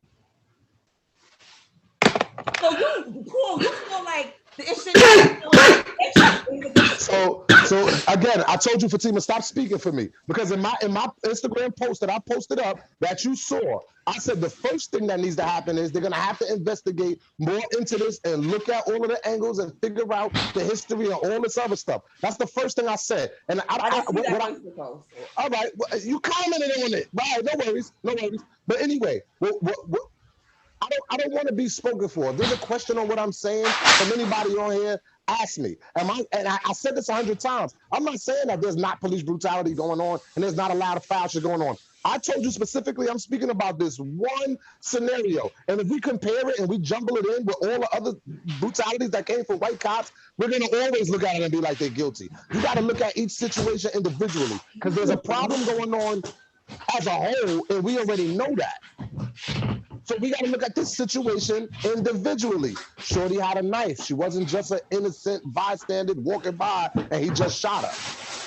So you feel like it should. So again, I told you, Fatima, stop speaking for me, because in my Instagram post that I posted up that you saw, I said the first thing that needs to happen is they're gonna have to investigate more into this and look at all of the angles and figure out the history and all this other stuff. That's the first thing I said. And all right, you commented on it, right? No worries. But anyway, I don't want to be spoken for. If there's a question on what I'm saying from anybody on here, ask me. I said this 100 times. I'm not saying that there's not police brutality going on and there's not a lot of foul shit going on. I told you specifically, I'm speaking about this one scenario. And if we compare it and we jumble it in with all the other brutalities that came from white cops, we're going to always look at it and be like, they're guilty. You got to look at each situation individually, because there's a problem going on as a whole, and we already know that. So we got to look at this situation individually. Shorty had a knife. She wasn't just an innocent bystander walking by and he just shot her.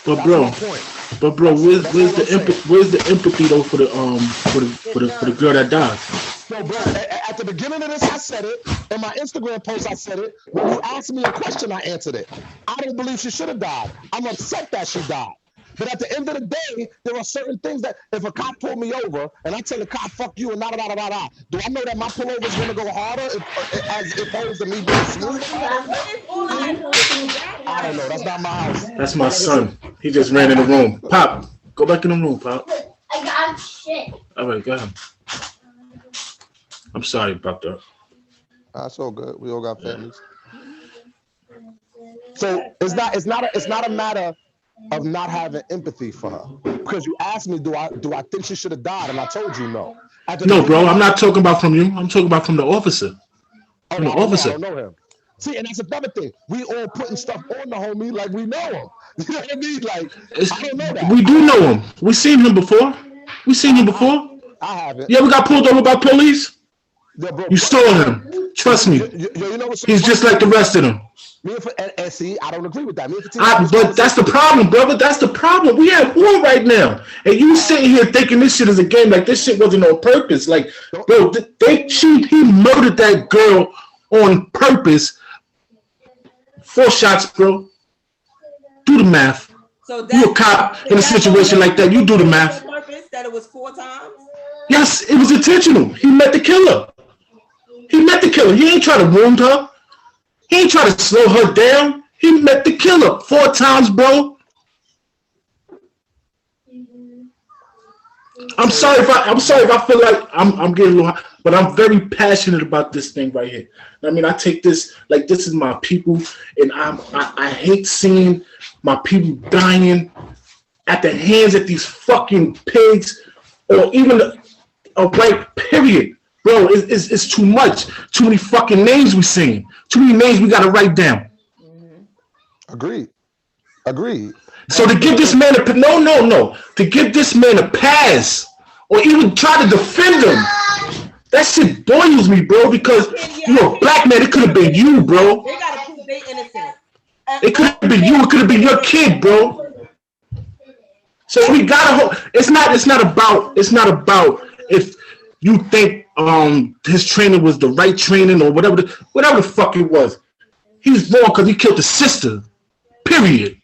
But bro, where's the empathy though for the girl that died? So bro, at the beginning of this, I said it. In my Instagram post, I said it. When you asked me a question, I answered it. I don't believe she should have died. I'm upset that she died. But at the end of the day, there are certain things that if a cop pulled me over and I tell the cop, fuck you, and do I know that my pullover is going to go harder as opposed to me being smooth? I don't know. That's not my house. That's my son. He just ran in the room. Pop, go back in the room, Pop. I got shit. All right, go ahead. I'm sorry about that. That's all good. We all got families. So it's not a matter of not having empathy for her, because you asked me, do I think she should have died, and I told you no. No, bro, I'm not talking about from you. I'm talking about from the officer. From the officer. I don't know him. See, and that's another thing. We all putting stuff on the homie like we know him. You know what I mean? Like, I don't know that. We do know him. We seen him before. I haven't. You ever got pulled over by police? Yeah, bro, you saw him. Trust me. You know he's just like the rest of them. And see, I don't agree with that. But that's the problem, brother. That's the problem. We have war right now, and you sitting here thinking this shit is a game. Like, this shit wasn't on purpose. Like, bro, he murdered that girl on purpose. 4 shots, bro. Do the math. So you a cop in a situation like that. You do the math. That it was 4 times. Yes, it was intentional. He met the killer. He ain't trying to wound her. He ain't trying to slow her down. He met the killer 4 times, bro. I'm sorry if I feel like I'm getting a little hot, but I'm very passionate about this thing right here. I mean, I take this like this is my people, and I hate seeing my people dying at the hands of these fucking pigs, or even a white period. Bro, it's too much. Too many fucking names we seen. Too many names we gotta write down. Agreed. So to give this man to give this man a pass, or even try to defend him, that shit boils me, bro. Because you're a black man. It could have been you, bro. They gotta prove they innocent. It could have been you. It could have been your kid, bro. So we gotta. It's not about if you think his training was the right training or whatever the fuck it was. He's wrong because he killed his sister. Period.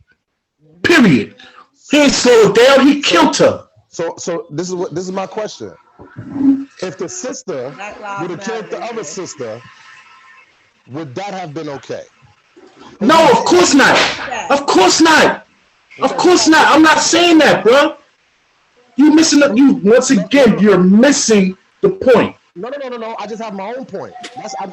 He ain't slowed down. He killed her. So this is my question. If the sister would have killed the other sister, would that have been okay? No, of course not. Of course not. Of course not. I'm not saying that, bro. You missing the, you once again. You're missing the point. No. I just have my own point.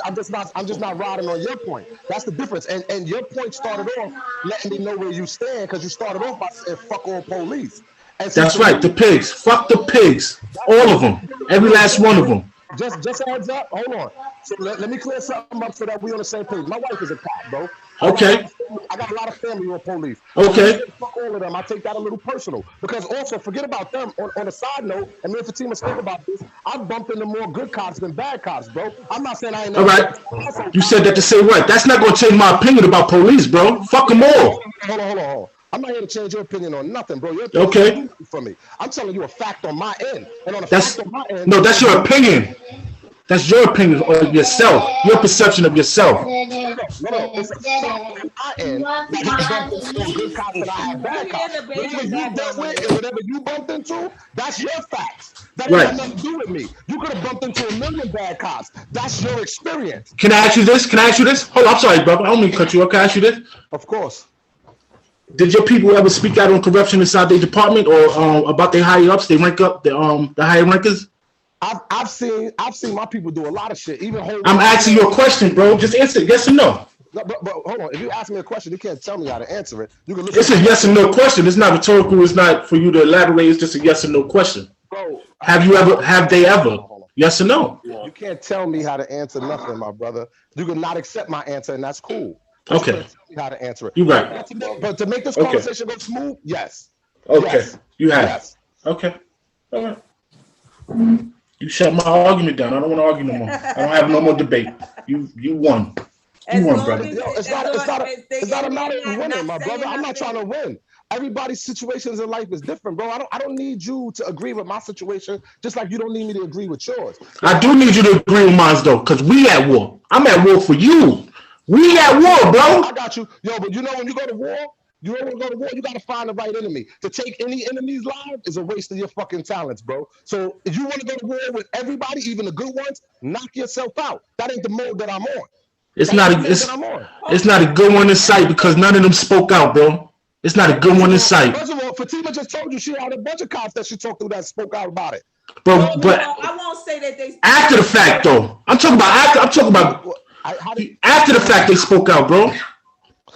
I'm just not riding on your point. That's the difference. And your point started off letting me know where you stand because you started off by saying fuck all police. And that's right. The pigs. Fuck the pigs. All of them. Every last one of them. Just a heads up. Hold on. So let me clear something up so that we on the same page. My wife is a cop, bro. Okay. I got a lot of family who are police. Okay. Fuck all of them. I take that a little personal because also forget about them. On a side note, and me and Fatima speak about this. I've bumped into more good cops than bad cops, bro. I'm not saying I ain't. All right. You said that to say what? That's not gonna change my opinion about police, bro. Fuck them all. Hold on. I'm not here to change your opinion on nothing, bro. Your okay. For me, I'm telling you a fact on my end, and on a fact on my end. No, that's your opinion. That's your opinion of yourself, your perception of yourself. No, it's a fact on my end that I good cops and I have bad cops. Whatever you dealt with and whatever you bumped into, that's your facts. That ain't got nothing to do with me. You could have bumped into a million bad cops. That's your experience. Can I ask you this? Hold on, I'm sorry, brother. I don't mean to cut you off. Can I ask you this? Of course. Did your people ever speak out on corruption inside their department or about their higher ups? They rank up the higher rankers. I've seen my people do a lot of shit. Even I'm asking you a question, bro. Just answer yes or no. No, but hold on. If you ask me a question, you can't tell me how to answer it. You can listen. It's a yes or no question. It's not rhetorical. It's not for you to elaborate. It's just a yes or no question. Bro, have they ever? Yes or no? You can't tell me how to answer nothing, my brother. You can not accept my answer, and that's cool. Okay. Tell me how to answer it. You're right. But to make this conversation go smooth, yes. Okay. Yes. You have. Yes. Okay. All right. You shut my argument down. I don't want to argue no more. I don't have no more debate. You won. You won, brother. It's not a matter of winning, my brother. I'm not trying to win. Everybody's situations in life is different, bro. I don't need you to agree with my situation, just like you don't need me to agree with yours. I do need you to agree with mine, though, because we at war. I'm at war for you. We at war, bro. I got you. Yo, but you know when you go to war, you don't want to go to war, you got to find the right enemy. To take any enemy's life is a waste of your fucking talents, bro. So if you want to go to war with everybody, even the good ones, knock yourself out. That ain't the mode that I'm on. It's not a good one in sight because none of them spoke out, bro. It's not a good one in sight. First of all, Fatima just told you she had a bunch of cops that she talked to that spoke out about it. But I won't say that they after the fact though. I'm talking about after the fact they spoke out, bro.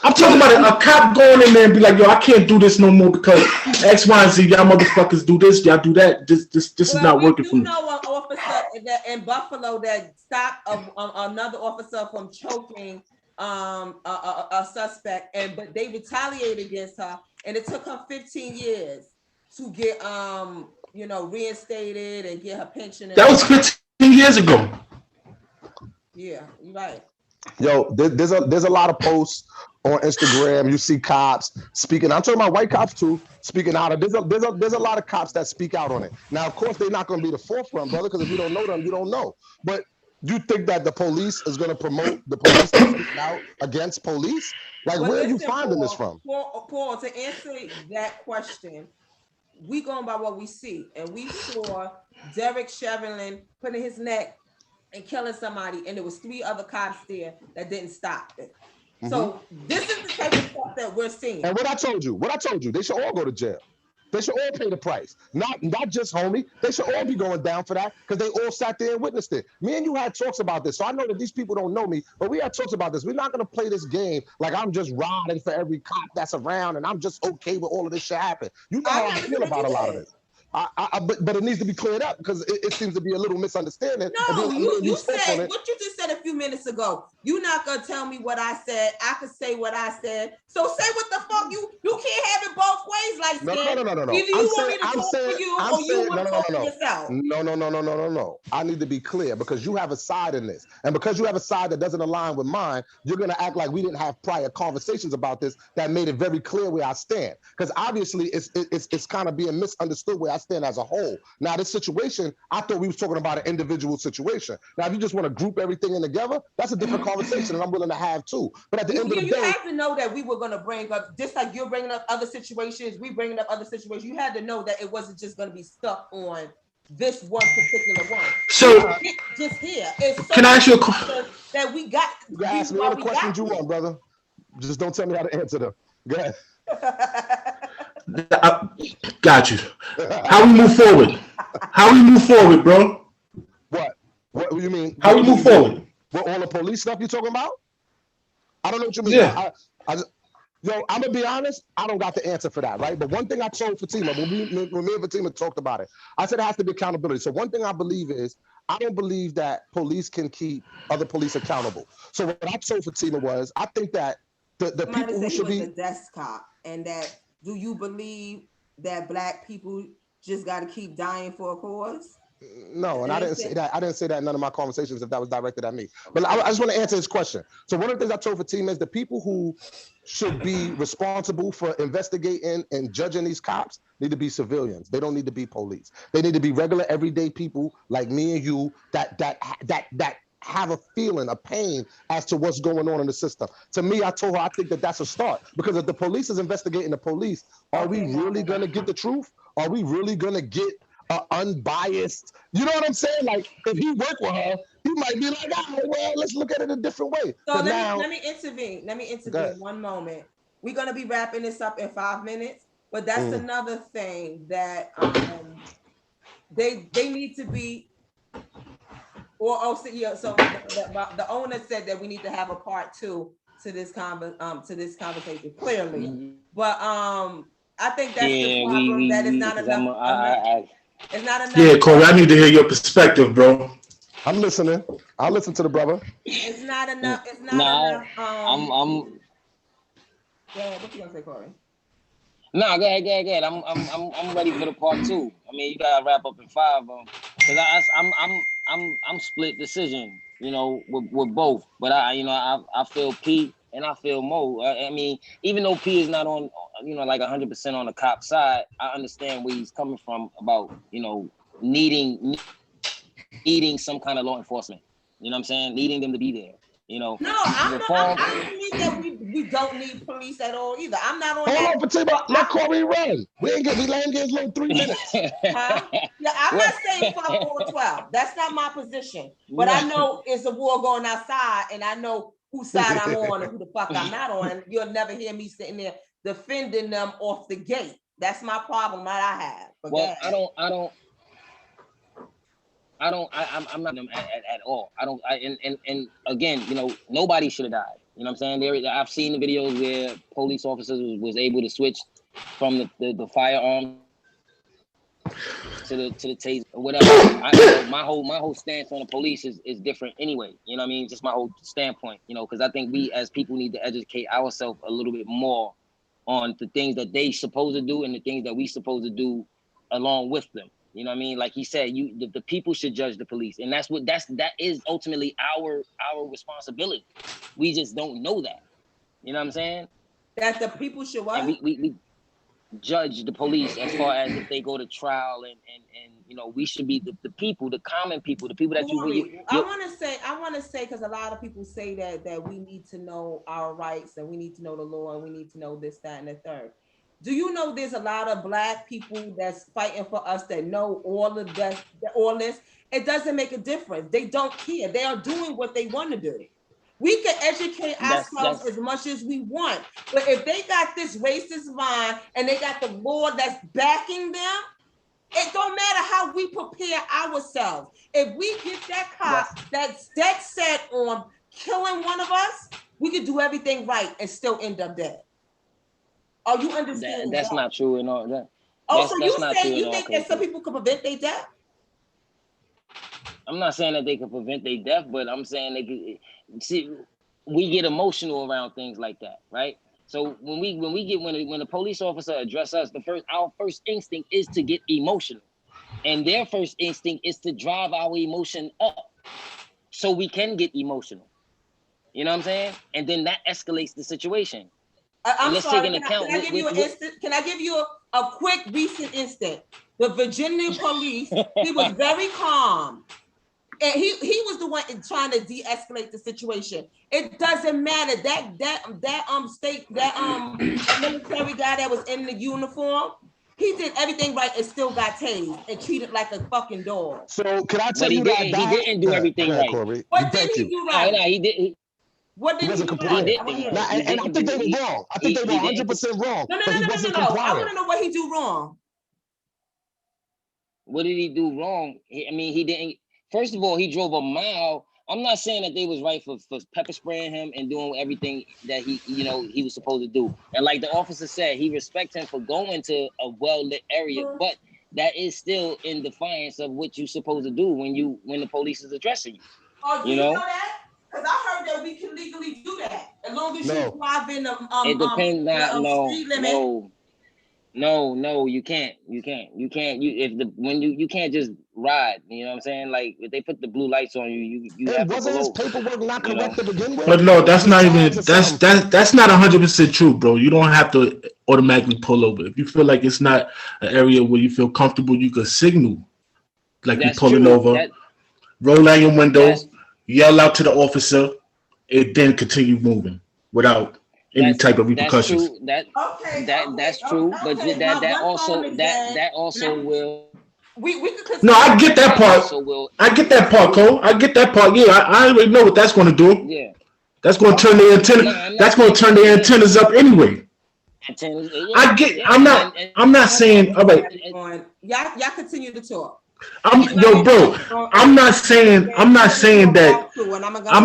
I'm talking about a cop going in there and be like, yo, I can't do this no more because X, Y, and Z, y'all motherfuckers do this, y'all do that. This is not working for me. We know an officer in Buffalo that stopped another officer from choking a suspect, but they retaliated against her, and it took her 15 years to get reinstated and get her pension. That was 15 years ago. Yeah, you're right. Yo, there's a lot of posts on Instagram. You see cops speaking. I'm talking about white cops too, speaking out. There's a lot of cops that speak out on it. Now, of course, they're not going to be the forefront, brother, because if you don't know them, you don't know. But you think that the police is going to promote the police to speak out against police? Like, where are you finding this from? Paul, to answer that question, we going by what we see, and we saw Derek Chevrolet putting his neck and killing somebody, and there was 3 other cops there that didn't stop it. Mm-hmm. So this is the type of stuff that we're seeing. And what I told you, they should all go to jail. They should all pay the price. Not just homie. They should all be going down for that because they all sat there and witnessed it. Me and you had talks about this, so I know that these people don't know me, but we had talks about this. We're not going to play this game like I'm just riding for every cop that's around and I'm just okay with all of this shit happen. You know how I feel about a lot of this. But it needs to be cleared up because it seems to be a little misunderstanding. No, you said what you just said a few minutes ago. You're not gonna tell me what I said. I could say what I said. So say what the fuck you can't have it both ways. Like no. Either you want me to talk for you or you want to talk for yourself. No. I need to be clear because you have a side in this, and because you have a side that doesn't align with mine, you're gonna act like we didn't have prior conversations about this that made it very clear where I stand. Because obviously it's kind of being misunderstood where I stand as a whole. Now this situation, I thought we was talking about an individual situation. Now if you just want to group everything in together, that's a different conversation, and I'm willing to have too. But at the end of the day, you have to know that we were going to bring up, just like you're bringing up other situations, we bringing bringing up other situations, you had to know that it wasn't just going to be stuck on this one particular one. So just here, it's so can I ask you a question? That we got? You can ask me all the questions you want, brother. Just don't tell me how to answer them. Go ahead. Got you. How we move forward? How we move forward, bro? What do you mean? How we move forward? What, all the police stuff you talking about? I don't know what you mean. Yeah. Yo, I'm gonna be honest. I don't got the answer for that, right? But one thing I told Fatima when me and Fatima talked about it, I said it has to be accountability. So one thing I believe is I don't believe that police can keep other police accountable. So what I told Fatima was I think that the people who should be a desk cop, and that do you believe that Black people just got to keep dying for a cause? No, and I didn't say that. I didn't say that in none of my conversations if that was directed at me. But I just want to answer this question. So one of the things I told Fatima is the people who should be responsible for investigating and judging these cops need to be civilians. They don't need to be police. They need to be regular, everyday people like me and you that have a feeling, a pain as to what's going on in the system. To me, I told her I think that that's a start, because if the police is investigating the police, are we really going to get the truth? Are we really going to get unbiased? You know what I'm saying? Like, if he worked with her, he might be like, oh, well, let's look at it a different way. So let me intervene. Let me intervene one moment. We're going to be wrapping this up in 5 minutes, but that's another thing that they need to be. So the owner said that we need to have a part 2 to this conversation, clearly. But I think that's the problem. That is not enough. It's not enough. Yeah, Corey, I need to hear your perspective, bro. I'm listening. I'll listen to the brother. It's not enough. It's not enough. Yeah, what you gonna say, Corey? No, go ahead. I'm ready for the part 2. I mean, you gotta wrap up in 5 because I'm split decision, with both. But I feel P and I feel Mo. I mean, even though P is not on, like 100% on the cop side, I understand where he's coming from about, needing some kind of law enforcement. You know what I'm saying? Needing them to be there. No, I don't mean that we don't need police at all either. I'm not on. Hold on, Fatima. Let Corey run. We let him get his little 3 minutes. Huh? Yeah, I'm not saying fuck 412. That's not my position. But I know it's a war going outside, and I know whose side I'm on and who the fuck I'm not on. And you'll never hear me sitting there defending them off the gate. That's my problem that I have. But well, I'm not them at all. And again, nobody should have died. You know what I'm saying? I've seen the videos where police officers was able to switch from the firearm to the taser or whatever. My whole stance on the police is different anyway. You know what I mean? Just my whole standpoint. Because I think we as people need to educate ourselves a little bit more on the things that they supposed to do and the things that we supposed to do along with them. You know what I mean? Like he said, the people should judge the police, and that is ultimately our responsibility. We just don't know that. You know what I'm saying? That the people should what? And we judge the police as far as if they go to trial, and we should be the people, the common people, the people that I want to say because a lot of people say that we need to know our rights and we need to know the law and we need to know this, that, and the third. Do you know there's a lot of Black people that's fighting for us that know all of this? It doesn't make a difference. They don't care. They are doing what they want to do. We can educate ourselves as much as we want, but if they got this racist mind and they got the law that's backing them, it don't matter how we prepare ourselves. If we get that cop that's set on killing one of us, we can do everything right and still end up dead. Oh, you understand? That's not true and all that. So you think that some people can prevent their death? I'm not saying that they can prevent their death, but I'm saying they can. See, we get emotional around things like that, right? So when the police officer address us, our first instinct is to get emotional, and their first instinct is to drive our emotion up, so we can get emotional. You know what I'm saying? And then that escalates the situation. I'm sorry, can I give you a quick recent instant? The Virginia police, he was very calm. and he was the one trying to de-escalate the situation. It doesn't matter that military guy that was in the uniform. He did everything right and still got tased and treated like a fucking dog. So can I tell But you that he didn't do everything right. Corey. What did he do right? No, he did. What did he do right? And I think they were wrong. I think they were 100% wrong. No. But he wasn't compliant. I want to know what he do wrong. What did he do wrong? He didn't. First of all, he drove a mile. I'm not saying that they was right for pepper spraying him and doing everything that he was supposed to do. And like the officer said, he respects him for going to a well-lit area, but that is still in defiance of what you're supposed to do when the police is addressing you. Oh, you know that? Because I heard that we can legally do that as long as you drive in the it depends. speed limit. No, you can't. You can't just ride. You know what I'm saying? Like if they put the blue lights on you have to wasn't go his over. paperwork not correct to begin with? But no, that's not even that's not 100% true, bro. You don't have to automatically pull over. If you feel like it's not an area where you feel comfortable, you could signal like you're pulling over, roll down your window, yell out to the officer, and then continue moving without any type of repercussions. That's true. But that also will. No, I get that part. I get that part, Cole. I get that part. Yeah, I already know what that's going to do. Yeah, that's going to turn the antenna. That's going to turn the antennas up anyway. I get. I'm not saying. All right. Y'all continue to talk. Bro. I'm not saying that. I'm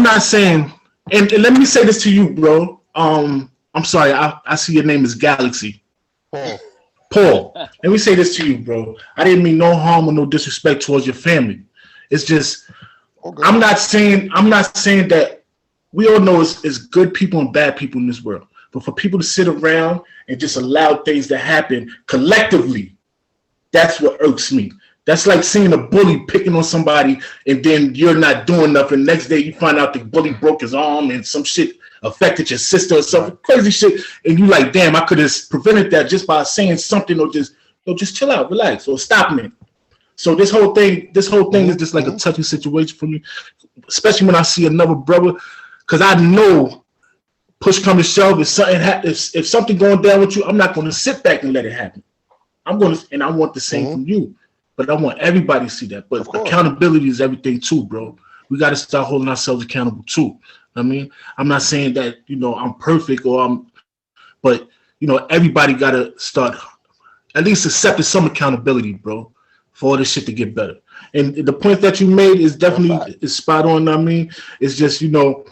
not saying. And let me say this to you, bro. I'm sorry. I see your name is Galaxy. Paul. Let me say this to you, bro. I didn't mean no harm or no disrespect towards your family. It's just I'm not saying that we all know it's good people and bad people in this world. But for people to sit around and just allow things to happen collectively, that's what irks me. That's like seeing a bully picking on somebody and then you're not doing nothing. Next day you find out the bully broke his arm and some shit affected your sister or some crazy shit, and you like, damn, I could have prevented that just by saying something or just chill out, relax, or stop me. So this whole thing is just like a touchy situation for me, especially when I see another brother, because I know push come to shove, if something going down with you, I'm not going to sit back and let it happen. I want the same from you, but I want everybody to see that. But accountability is everything too, bro. We got to start holding ourselves accountable too. I mean, I'm not saying that, I'm perfect but everybody got to start at least accepting some accountability, bro, for all this shit to get better. And the point that you made is definitely is spot on. I mean, it's just, I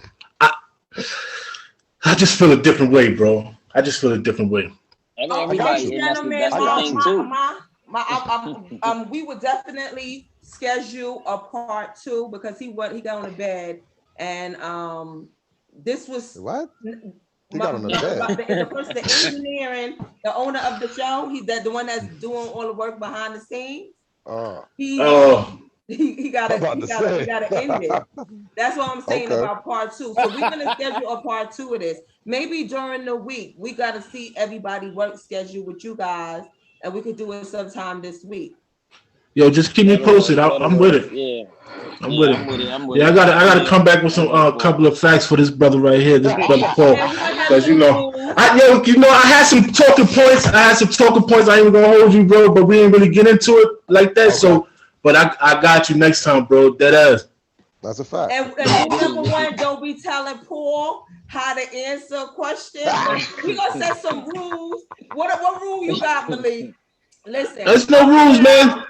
just feel a different way, bro. I just feel a different way. Everybody, that's the thing too. We would definitely schedule a part 2 because he got on the bed. And this was what? He got on the bed. The engineering, the owner of the show, the one that's doing all the work behind the scenes. He got to end it. That's what I'm saying about part 2. So we're gonna schedule a part 2 of this. Maybe during the week. We gotta see everybody work schedule with you guys, and we could do it sometime this week. Yo, just keep me posted. I'm with it. Yeah. I'm with it. Yeah, I gotta come back with some couple of facts for this brother right here, this brother Paul, because I had some talking points. I ain't even gonna hold you, bro, but we ain't really get into it like that. So, but I got you next time, bro. Dead ass. That's a fact. And number one, don't be telling Paul how to answer a question. We gonna set some rules. What rule you got, Malik? Listen. There's no rules, man.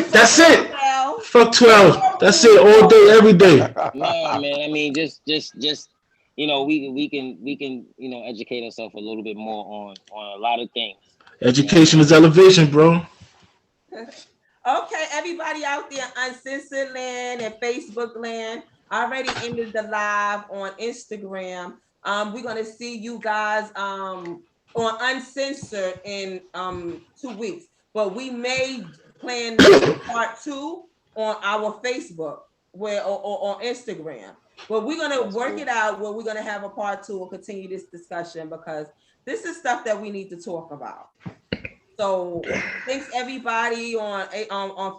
That's it. 12. Fuck 12. That's it. All day, every day. No, man. I mean, just we can educate ourselves a little bit more on a lot of things. Education is elevation, bro. Okay, everybody out there, Uncensored Land and Facebook Land, I already ended the live on Instagram. We're gonna see you guys on Uncensored in 2 weeks, but we may plan part 2 on our Facebook or on Instagram. But we're gonna work it out where we're gonna have a part 2 and continue this discussion because this is stuff that we need to talk about. So thanks everybody on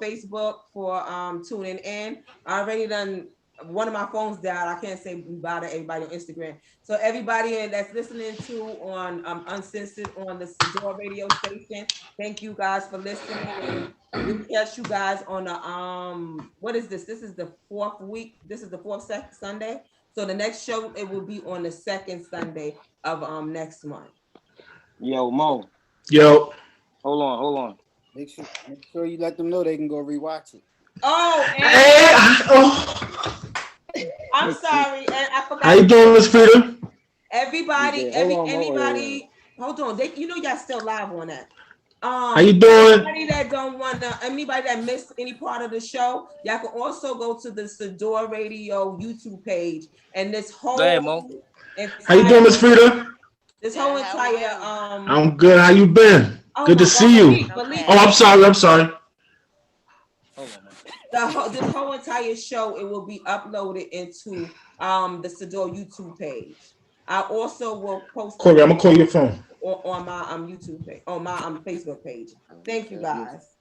Facebook for tuning in. I already done. One of my phones died. I can't say bye to everybody on Instagram. So everybody that's listening to on Uncensored on the Sadior radio station, thank you guys for listening. And we'll catch you guys on the what is this? This is the 4th week. This is the 4th Sunday. So the next show it will be on the 2nd Sunday of next month. Yo, Mo. Yo. Hold on. Make sure you let them know they can go rewatch it. Oh, I'm sorry, and I forgot. How you doing, Miss Peter? Everybody, anybody, hold on. Y'all still live on that. How you doing? Anybody that missed any part of the show, y'all can also go to the Sadior Radio YouTube page, and this whole. How you doing, Miss Frida? This whole entire I'm good. How you been? Good to see you. I'm sorry. This whole entire show, it will be uploaded into the Sadior YouTube page. I also will post. Corey, I'm gonna call your phone on my YouTube page, on my Facebook page. Thank you guys.